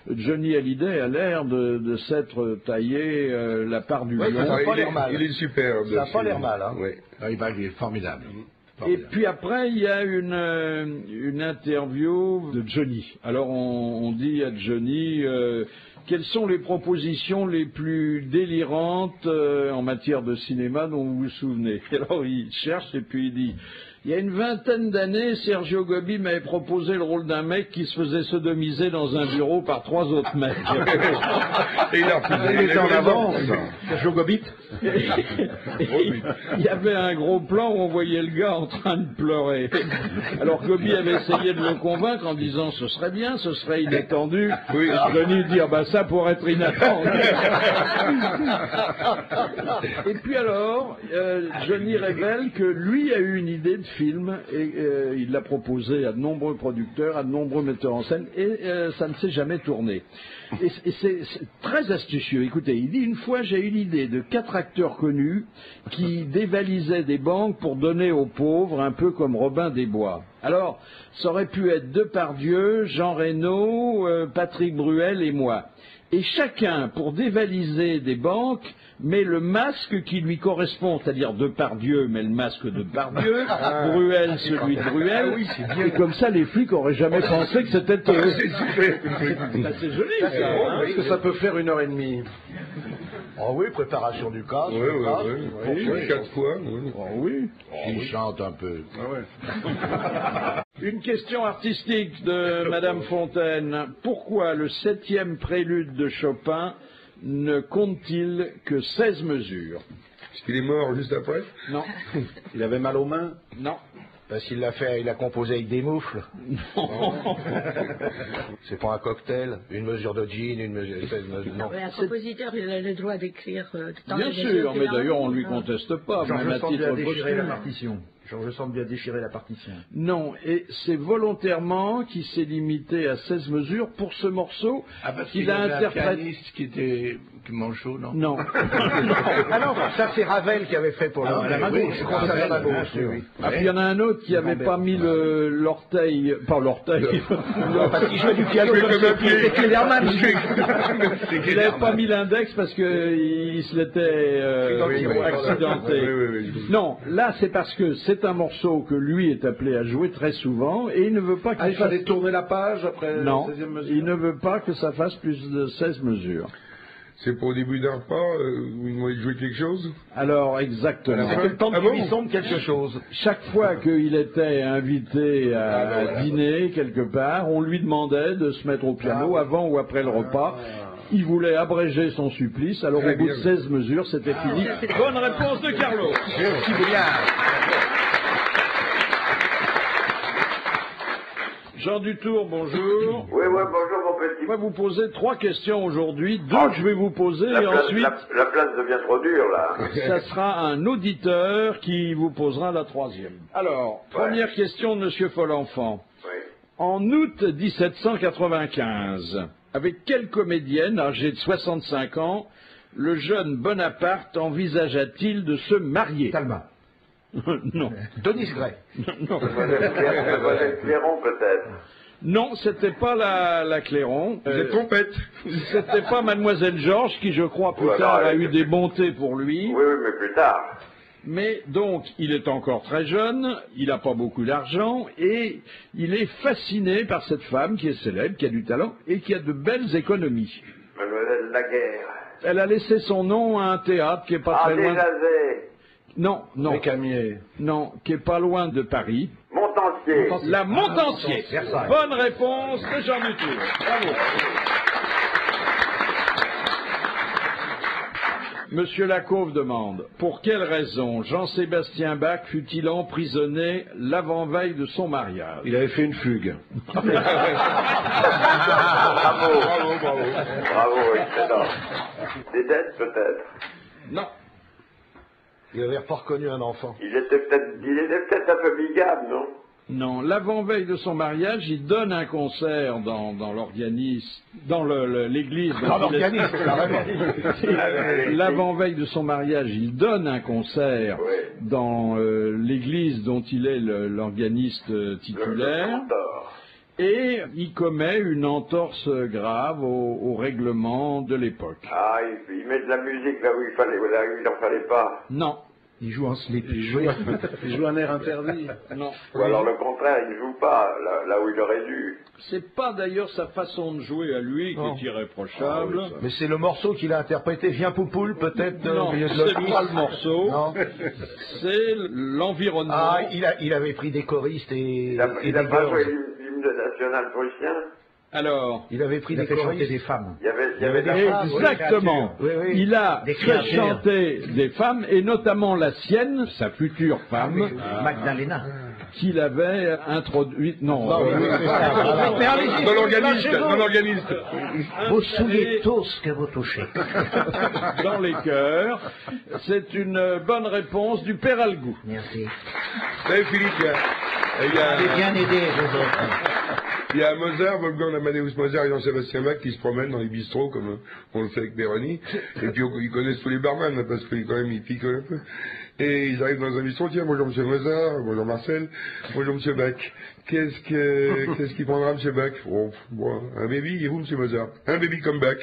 Johnny Hallyday a l'air de s'être taillé la part du lion. Ça n'a pas l'air mal. Il est superbe. Ça n'a pas l'air mal, hein. Oui. Ah, il est formidable. Et puis après, il y a une interview de Johnny. Alors on dit à Johnny quelles sont les propositions les plus délirantes en matière de cinéma dont vous vous souvenez. Alors il cherche et puis il dit: il y a une vingtaine d'années, Sergio Gobi m'avait proposé le rôle d'un mec qui se faisait sodomiser dans un bureau par 3 autres mecs. Et il a refusé. Il était en avance. Sergio Gobit. Il y avait un gros plan où on voyait le gars en train de pleurer. Alors Gobi avait essayé de le convaincre en disant ce serait bien, ce serait inattendu. Oui. Johnny dit ah bah ça pourrait être inattendu. Et puis alors Johnny révèle que lui a eu une idée de film et il l'a proposé à de nombreux producteurs, à de nombreux metteurs en scène et ça ne s'est jamais tourné. Et c'est très astucieux. Écoutez, il dit une fois j'ai eu l'idée de 4 acteurs connus qui dévalisaient des banques pour donner aux pauvres, un peu comme Robin des Bois. Alors, ça aurait pu être Depardieu, Jean Reno, Patrick Bruel et moi. Et chacun, pour dévaliser des banques, met le masque qui lui correspond, c'est-à-dire Depardieu met le masque de Depardieu, Bruel celui de Bruel, et comme ça les flics n'auraient jamais pensé que c'était eux. C'est joli ça, hein. Est-ce que ça peut faire 1h30? Oh oui, préparation du casque. Oui, 4 fois. Oui. Oh oui. Il chante un peu. Une question artistique de Madame Fontaine. Pourquoi le 7e prélude de Chopin ne compte-t-il que 16 mesures? Est-ce qu'il est mort juste après? Non. Il avait mal aux mains? Non. Parce qu'il l'a fait, il a composé avec des moufles. Non. C'est pas un cocktail, une mesure de gin, une mesure... Non. Ouais, un compositeur, il a le droit d'écrire tant Bien de sûr, mesures mais qu'il d'ailleurs on en lui veut. conteste pas, Genre, même je à sens titre bien déchirer la posthume. partition. Genre, je sens bien déchirer la partition. Non, et c'est volontairement qu'il s'est limité à 16 mesures pour ce morceau Ah, parce qu'il qu'il a avait un interprété. pianiste qui manchot, non? Non. Ah non, ça c'est Ravel qui avait fait pour Ah, la main oui, gauche. c'est Concert à la Ravel, gauche, bien sûr. oui. Ah, puis il y en a un autre qui n'avait pas mis l'orteil, pas l'orteil, Parce qu'il jouait du piano comme ça, c'est Kellerman. il n'avait pas mis l'index parce qu'il se l'était accidenté. Non, là c'est parce que c'est un morceau que lui est appelé à jouer très souvent et il ne veut pas Ah, qu'il il fallait tourner la page après la Non, 16e mesure? il ne veut pas que ça fasse plus de 16 mesures. C'est pour le début d'un repas, vous lui demandez de jouer quelque chose? Alors, exactement. C'est le temps de cuisson de quelque chose. Chaque fois qu'il était invité à dîner quelque part, on lui demandait de se mettre au piano avant ou après le repas. Il voulait abréger son supplice, alors au bout de 16 mesures, c'était fini. Bonne réponse de Carlo. Merci bien. Jean Dutour, bonjour. Oui, bonjour, mon Je vais vous poser 3 questions aujourd'hui, 2 que je vais vous poser, et ensuite... La place devient trop dure, là. Ça sera un auditeur qui vous posera la 3e. Alors, première question de M. Folenfant. Oui. En août 1795, avec quelle comédienne, âgée de 65 ans, le jeune Bonaparte envisagea-t-il de se marier? Talma. Non. Denis Gray. Non. Clairon, peut-être. Non, c'était pas la Clairon. Vous êtes trompette. C'était pas Mademoiselle Georges, qui je crois plus tard a eu des bontés pour lui. Oui, mais plus tard. Mais donc, il est encore très jeune, il n'a pas beaucoup d'argent, et il est fasciné par cette femme qui est célèbre, qui a du talent, et qui a de belles économies. Mademoiselle Laguerre. Elle a laissé son nom à un théâtre qui est pas très loin... Desjazet. Non, non. Camier. Non, qui est pas loin de Paris. Montancier. La Montancier. Bonne réponse de Jean Dutour. Bravo. Monsieur Lacauve demande, pour quelle raison Jean-Sébastien Bach fut-il emprisonné l'avant-veille de son mariage? Il avait fait une fugue. Bravo. Bravo, excellent. Des dettes, peut-être. Non. Il avait pas reconnu un enfant. Il était peut-être un peu bigame, non? Non, l'avant-veille de son mariage, il donne un concert dans l'organisme, dans l'église. Dans l'organisme, carrément. L'avant-veille de son mariage, il donne un concert dans l'église dont il est l'organiste titulaire. Et il commet une entorse grave au règlement de l'époque. Ah, il met de la musique là où il n'en fallait pas. Non. Il joue en slip. Il joue un air interdit. Non. Ou alors le contraire, il ne joue pas là où il aurait dû. C'est pas d'ailleurs sa façon de jouer à lui qui est irréprochable. Mais c'est le morceau qu'il a interprété. Viens Poupoule, peut-être. Non, c'est pas le morceau. Non. C'est l'environnement. Ah, il avait pris des choristes et. Il a pas joué l'hymne national prussien. Alors, il avait pris des choristes des femmes. Il y avait des femmes. Exactement. Oui, oui. Il a fait chanter des femmes, et notamment la sienne, sa future femme, Magdalena. qu'il avait introduite. Non. Dans l'organiste. Vous souillez tout ce que vous touchez. Dans les cœurs. C'est une bonne réponse du père Algou. Merci. Vous savez, Philippe, Vous avez bien aidé, vous autres. il y a Mozart, Wolfgang Amadeus Mozart et Jean-Sébastien Bach qui se promènent dans les bistrots comme on le fait avec Béroni. Et puis ils connaissent tous les barman parce qu'ils picolent un peu. Et ils arrivent dans un bistrot, tiens, bonjour monsieur Mozart, bonjour Marcel, bonjour monsieur Bach. Qu'est-ce qu'il prendra monsieur Bach? Oh, bon, un baby, et vous monsieur Mozart? Un baby comme Bach.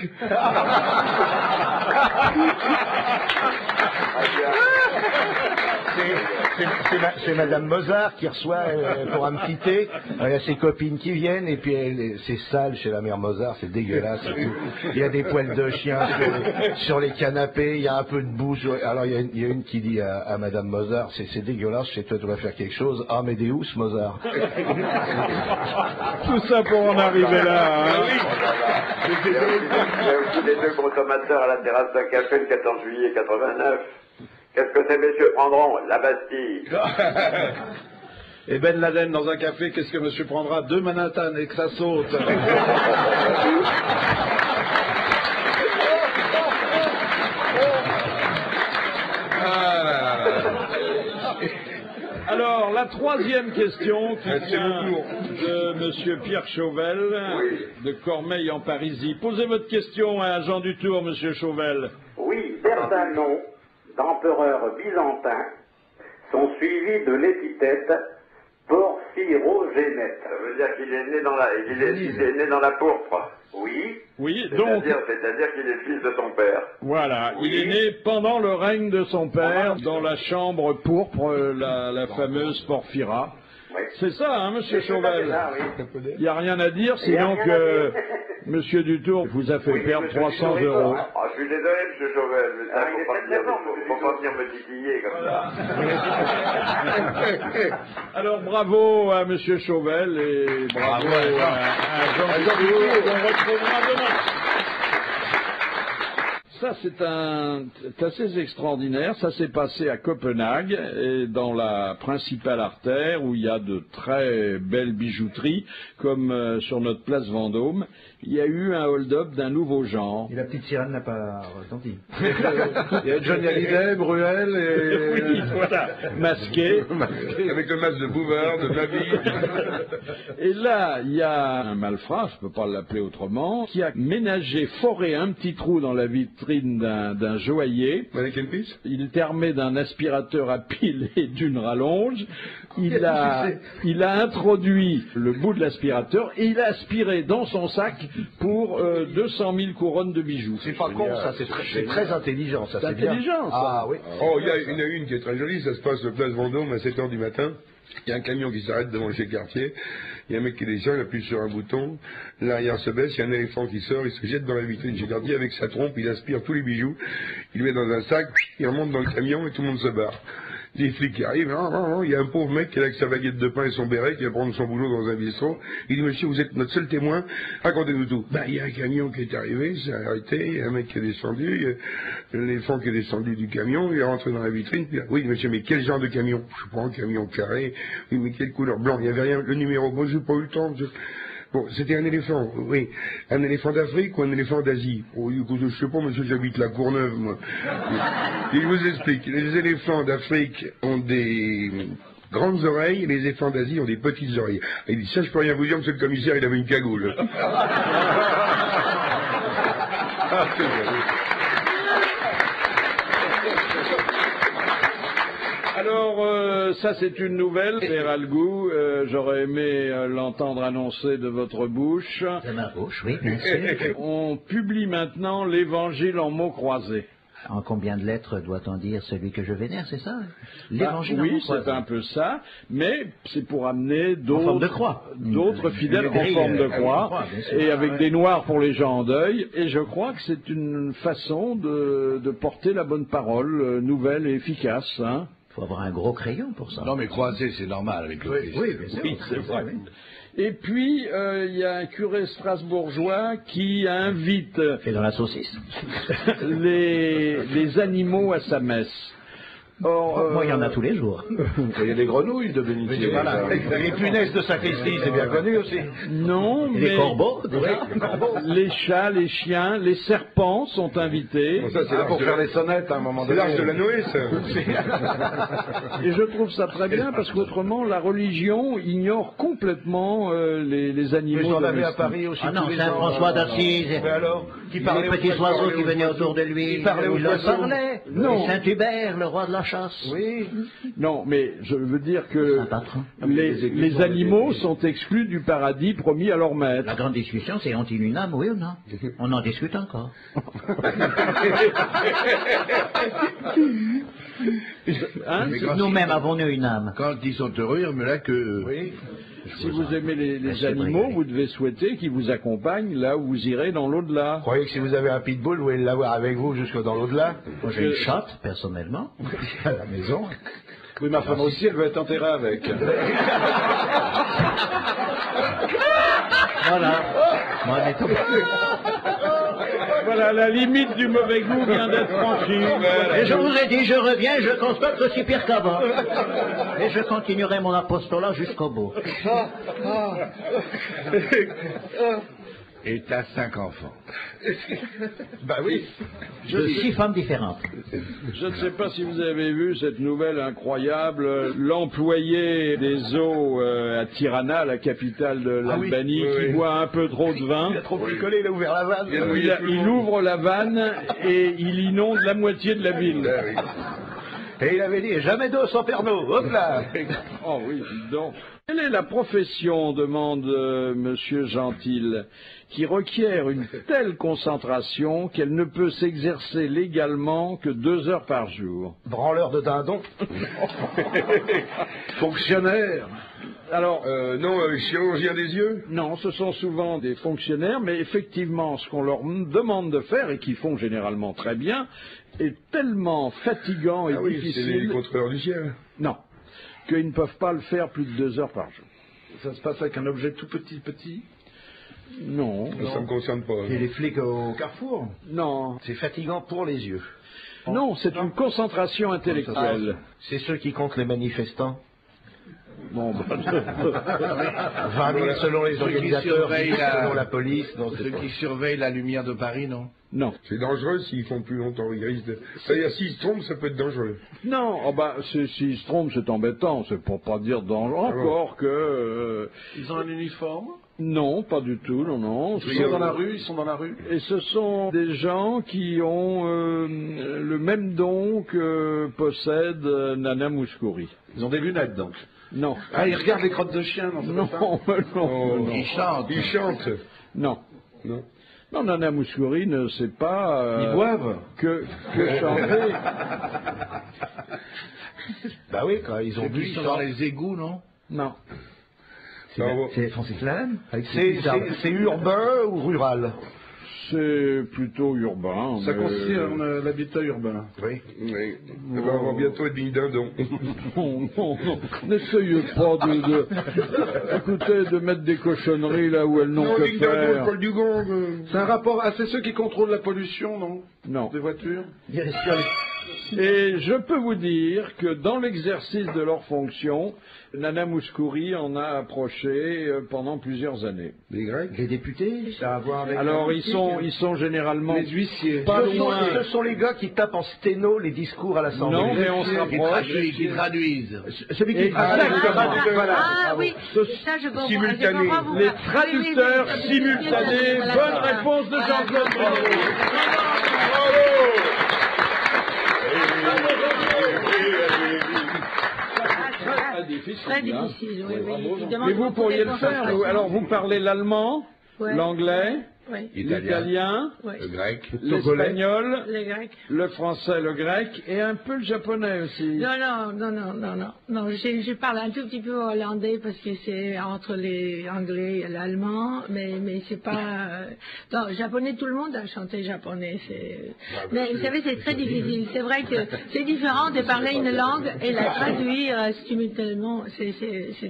C'est Madame Mozart qui reçoit pour un petit thé. Il y a ses copines qui viennent et puis c'est sale chez la mère Mozart, c'est dégueulasse. Il y a des poils de chien sur les canapés, il y a un peu de boue. Alors il y a une qui dit à Madame Mozart, c'est dégueulasse, chez toi tu dois faire quelque chose. Ah mais des housses Mozart. Tout ça pour en arriver là. Hein. Il y a aussi les 2 consommateurs à la terrasse d'un café le 14 juillet 89. Qu'est-ce que ces messieurs prendront? La Bastille. Et Ben Laden dans un café, qu'est-ce que monsieur prendra? 2 Manhattan et que ça saute. Alors, la 3e question qui vient de monsieur Pierre Chauvel, de Cormeilles en Parisie. Posez votre question à Jean Dutour, monsieur Chauvel. Oui, certains noms d'empereurs byzantins sont suivis de l'épithète Porphyrogénète. Ça veut dire qu'il est né dans la pourpre. Oui. Oui, donc. C'est-à-dire qu'il est fils de son père. Voilà, il est né pendant le règne de son père, dans la chambre pourpre, la fameuse Porphyra. Oui. C'est ça, hein, monsieur Chauvel? Il n'y a rien à dire, Il y a sinon rien que à dire. monsieur Dutour vous a fait perdre 300 €. Ah, je suis désolé, monsieur Chauvel, mais ça, faut pas venir me titiller comme ça. Alors bravo à monsieur Chauvel et bravo à Jean Dutour, qu'on retrouvera demain. Ça, c'est assez extraordinaire. Ça s'est passé à Copenhague, et dans la principale artère, où il y a de très belles bijouteries, comme sur notre place Vendôme. il y a eu un hold-up d'un nouveau genre. Et la petite sirène n'a pas retenti. Il y a Johnny Hallyday, Bruel et... Oui, voilà, masqué. Avec le masque de Bouvard, de Mabille. Et là, il y a un malfrat, je ne peux pas l'appeler autrement, qui a ménagé, foré un petit trou dans la vitrine d'un joaillier. Avec une piste. Il termait d'un aspirateur à pile et d'une rallonge. Il a introduit le bout de l'aspirateur et il a aspiré dans son sac pour 200 000 couronnes de bijoux. C'est pas con, ça, c'est très intelligent, ça, c'est bien. Intelligent, ça. Ah oui. Oh, il y en a une qui est très jolie, ça se passe à Place Vendôme à 7h du matin. Il y a un camion qui s'arrête devant chez Cartier. Il y a un mec qui descend, il appuie sur un bouton. L'arrière se baisse, il y a un éléphant qui sort, il se jette dans la vitrine chez Cartier avec sa trompe, il aspire tous les bijoux. Il le met dans un sac, il remonte dans le camion et tout le monde se barre. Les flics qui arrivent, il y a un pauvre mec qui est là avec sa baguette de pain et son béret qui va prendre son boulot dans un bistrot. Il dit, monsieur, vous êtes notre seul témoin, racontez-nous tout. Ben, il y a un camion qui est arrivé, s'est arrêté, il y a un mec qui est descendu, l'éléphant qui est descendu du camion, il est rentré dans la vitrine, puis oui, monsieur, mais quel genre de camion? Je prends un camion carré, oui, mais quelle couleur? Blanc, il n'y avait rien, le numéro, moi j'ai pas eu le temps, Bon, c'était un éléphant, oui. Un éléphant d'Afrique ou un éléphant d'Asie? Oh, écoute, je sais pas, monsieur, j'habite la Courneuve, moi. Et je vous explique, les éléphants d'Afrique ont des grandes oreilles, et les éléphants d'Asie ont des petites oreilles. Et il dit, ça, je peux rien vous dire, monsieur le commissaire, il avait une cagoule. Alors, ça c'est une nouvelle, Père Algou, j'aurais aimé l'entendre annoncer de votre bouche. De ma bouche, oui, bien sûr. On publie maintenant l'évangile en mots croisés. En combien de lettres doit-on dire celui que je vénère, c'est ça? L'évangile en oui, mots croisés. c'est un peu ça, mais c'est pour amener En forme de croix. d'autres fidèles en grille, forme de une croix, croix, bien sûr. et avec des noirs pour les gens en deuil, et je crois que c'est une façon de porter la bonne parole, nouvelle et efficace, hein. Il faut avoir un gros crayon pour ça. Non, mais croisé, c'est normal avec le Christ. Oui, bien sûr. Oui, c'est vrai. Et puis, il y a un curé strasbourgeois qui invite Et dans la saucisse. les animaux à sa messe. Or, Moi, il y en a tous les jours. Il y a des grenouilles de bénitier. Voilà. Les punaises de sacristie, c'est bien connu aussi. Non, Et mais les corbeaux, les chats, les chiens, les serpents sont invités. Bon, ça, c'est pour faire les sonnettes à un moment C'est donné. l'âge de la Noé, ça. Et je trouve ça très bien parce qu'autrement, la religion ignore complètement les animaux. Ils en avaient à domestiques. Paris aussi. Ah non, tous les Saint ans. François d'Assise. Mais alors, qui Les parlait petits aux oiseaux poissons, qui venaient autour de lui. Il parlait aux Il leur poissons. parlait. Non. Et Saint Hubert, le roi de la chasse. Oui. Non, mais je veux dire que Un patron. les animaux sont exclus du paradis promis à leur maître. La grande discussion, c'est ont-ils une âme, oui ou non? On en discute encore. Hein? Mais quand Nous-mêmes avons-nous une âme? Quand ils sont heureux, ils remuent la queue. Oui. Si vous aimez les Monsieur animaux, Brialy. vous devez souhaiter qu'ils vous accompagnent là où vous irez dans l'au-delà. Vous croyez que si vous avez un pitbull, vous allez l'avoir avec vous jusque dans l'au-delà? Moi, j'ai une chatte, personnellement. À la maison. Oui, ma femme aussi, elle veut être enterrée avec. Voilà. Moi, mais tout. Voilà, la limite du mauvais goût vient d'être franchie. Et je vous ai dit, je reviens, je constate que c'est pire qu'avant. Et je continuerai mon apostolat jusqu'au bout. Et t'as 5 enfants. Bah oui. De 6 femmes différentes. Je ne sais pas si vous avez vu cette nouvelle incroyable. L'employé des eaux à Tirana, la capitale de l'Albanie, qui boit un peu trop de vin. Il a trop picolé, il a ouvert la vanne. Il ouvre la vanne et il inonde la moitié de la ville. Et il avait dit, jamais d'eau sans Pernod. Hop là. Oh oui, dis donc. Quelle est la profession, demande Monsieur Gentil, qui requiert une telle concentration qu'elle ne peut s'exercer légalement que 2 heures par jour? Branleur de dindon. Fonctionnaire. Alors, Non, chirurgien des yeux. non, ce sont souvent des fonctionnaires, mais effectivement, ce qu'on leur demande de faire, et qu'ils font généralement très bien, est tellement fatigant et Ah oui, c'est difficile. les contrôleurs du ciel. Non, qu'ils ne peuvent pas le faire plus de 2 heures par jour. Ça se passe avec un objet tout petit. Non, Ça ne me concerne pas. Et les flics au carrefour. non, C'est fatigant pour les yeux. non, c'est une concentration intellectuelle. C'est ceux qui comptent les manifestants. Bon, 20 000 selon les organisateurs, selon la police. Non, Ceux qui surveillent la lumière de Paris, non? non. C'est dangereux s'ils font plus longtemps. Ils risquent de... C'est-à-dire, s'ils se trompent, ça peut être dangereux. Non, oh bah, s'ils se trompent, c'est embêtant, c'est pour pas dire dangereux. Encore que... Ils ont un uniforme? Non, pas du tout, non, non. Ils sont dans la rue, ils sont dans la rue. Et ce sont des gens qui ont le même don que possède Nana Mouskouri. Ils ont des lunettes, donc. Non. Ah, ils regardent les crottes de chiens, non? Non, non. Ils chantent. Ils chantent. Non. Non. Non, Nana Mouskouri ne sait pas... Ils boivent que chanter. Bah oui, quand ils ont Ceux bu, qui ils sont sont dans les égouts, non? Non. C'est Francis Lalanne C'est urbain ou rural? C'est plutôt urbain. Ça mais- concerne l'habitat urbain. Oui. Oui. On va avoir bientôt être mis dindon. Non, non, non. N'essayez pas écoutez, de mettre des cochonneries là où elles n'ont Non, que Ligue dindon, le faire. col du Gong. C'est un rapport... Ah, c'est ceux qui contrôlent la pollution, non? Non. Des voitures? Et je peux vous dire que dans l'exercice de leurs fonctions, Nana Mouskouri en a approché pendant plusieurs années. Les Grecs. Les députés, ça a à voir avec... Alors ils sont généralement Les huissiers. pas Ce loin. sont les gars qui tapent en sténo les discours à l'Assemblée. Non, mais on se rapproche. Qui traduisent. Celui qui Ah oui, ça je comprends. Simultané. Je comprends, vous- Les traducteurs simultanés. Voilà. Bonne réponse de Jean-Claude Bravo. Très difficile, oui, oui. Il demande Mais vous beaucoup pourriez de le faire. concentration. Alors vous parlez l'allemand, Ouais. l'anglais, Oui, l'italien, oui. Le grec. l'espagnol, Les Grecs. le français, le grec et un peu le japonais aussi. Non, je parle un tout petit peu hollandais parce que c'est entre les anglais et l'allemand, mais c'est pas... Non, japonais, tout le monde a chanté japonais. Mais vous savez, c'est très difficile. C'est vrai que c'est différent de parler une langue et la traduire simultanément. C'est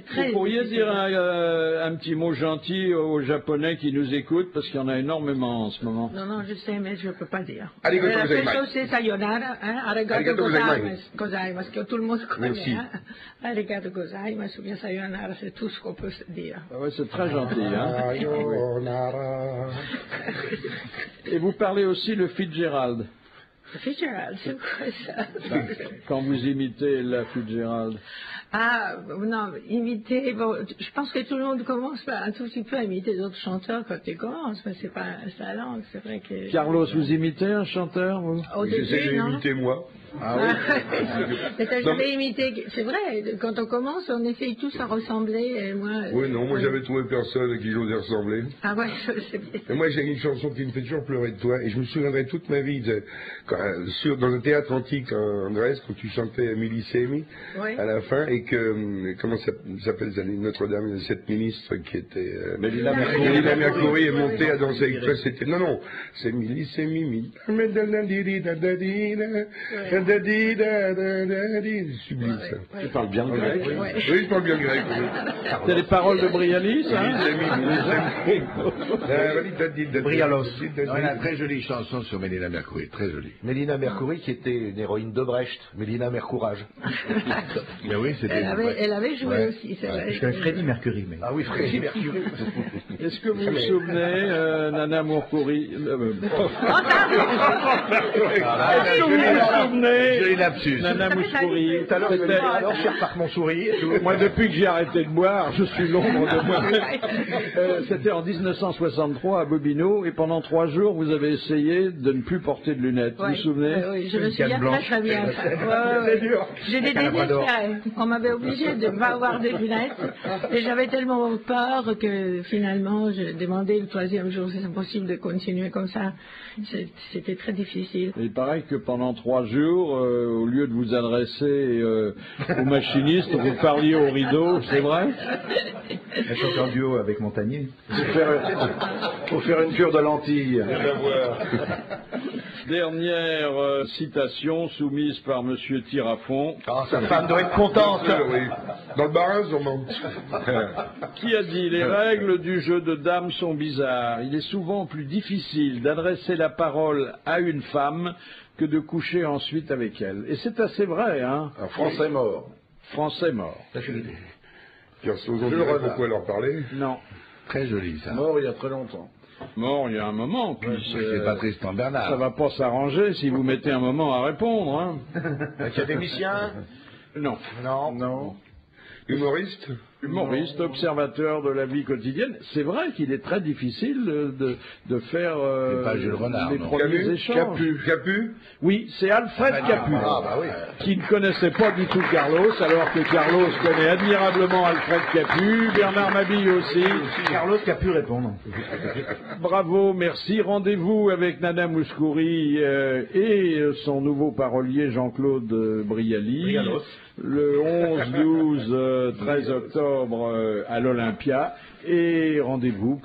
très Vous pourriez difficile. dire un petit mot gentil aux japonais qui nous écoutent parce qu'il y en a énormément en ce moment. Non, je sais, mais je ne peux pas dire. Arigato La seule gozaimasu. chose, c'est sayonara, hein, arigato gozaimasu, que tout le monde connaît. Merci. Hein. Arigato gozaimasu, bien sayonara, c'est tout ce qu'on peut se dire. Ah ouais, c'est très gentil. Hein. Sayonara. Et vous parlez aussi le Fitzgerald. Fitzgerald, c'est quoi ça? Quand vous imitez la Fitzgerald. Ah, non, imiter, bon, je pense que tout le monde commence par un tout petit peu à imiter d'autres chanteurs quand ils commencent, mais c'est pas sa langue, c'est vrai que... Carlos, vous imitez un chanteur, vous? Au J'essaie début, de non? l'imiter moi. Ah oui. Mais t'as jamais imité, c'est vrai, quand on commence, on essaye tous à ressembler, et moi... Oui, non, moi j'avais trouvé personne à qui j'osais ressembler. Ah ouais, c'est bien. Et moi j'ai une chanson qui me fait toujours pleurer de toi, et je me souviendrai toute ma vie dans un théâtre antique en Grèce, quand tu chantais Mélissémie Oui. à la fin, et que, comment ça s'appelle Notre-Dame, cette ministre qui était... Mélina Mélina Mercouri est montée à danser avec toi, c'était... Non, c'est Mélissémie. Sublime ça. Tu parles bien le grec. Oui, je parle bien grec. C'est les paroles de Brialis, hein? Brialos. Une très jolie chanson sur Mélina Mercouri, très jolie. Mélina Mercouri qui était une héroïne de Brecht. Mélina Mercourage. Mais oui, c'était... Elle avait joué aussi, c'est vrai. Je connais Freddie Mercury, mais... Ah oui, Freddie Mercury. Est-ce que vous vous souvenez, Nana Mouskouri Est-ce que vous vous souvenez, Joli lapsus. Nana Mouskouri Tout à l'heure, je me disais, alors, cher Parc Montsouris. Moi, depuis que j'ai arrêté de boire, je suis l'ombre de moi-même. C'était en 1963 à Bobino, et pendant 3 jours, vous avez essayé de ne plus porter de lunettes. Vous vous souvenez? Oui, je me souviens très très bien. Ouais. J'étais désespérée. On m'avait obligé de ne pas avoir des lunettes, et j'avais tellement peur que finalement, j'ai demandé le 3e jour si c'est possible de continuer comme ça. C'était très difficile. Il paraît que pendant 3 jours, au lieu de vous adresser au machiniste, vous parliez au rideau, c'est vrai? Elle chante en duo avec Montagnier. Faut faire une cure de lentilles. Dernière citation soumise par Monsieur Tirafond. Ah, sa femme doit être contente. Oui. Dans le barin, sûrement. Qui a dit: les règles du jeu de dames sont bizarres. Il est souvent plus difficile d'adresser la parole à une femme que de coucher ensuite avec elle. Et c'est assez vrai, hein. Un Français mort. Français mort. Aujourd'hui, pourquoi leur parler? Non. Très joli, ça. Mort il y a très longtemps. Mort il y a un moment, puis C'est pas Tristan Bernard. ça va pas s'arranger si vous mettez un moment à répondre. Hein. Académicien? Non. Non. Humoriste? Humoriste, observateur de la vie quotidienne. C'est vrai qu'il est très difficile de faire C'est pas Jules Renard, les non. premiers échanges. Capu? Oui, c'est Alfred Capu, bah oui. qui ne connaissait pas du tout Carlos, alors que Carlos connaît admirablement Alfred Capu, Bernard Mabille aussi. Carlos qui a pu répondre. Bravo, merci. Rendez-vous avec Nana Mouskouri et son nouveau parolier Jean-Claude Brialy. Le 11, 12, 13 octobre à l'Olympia. Et rendez-vous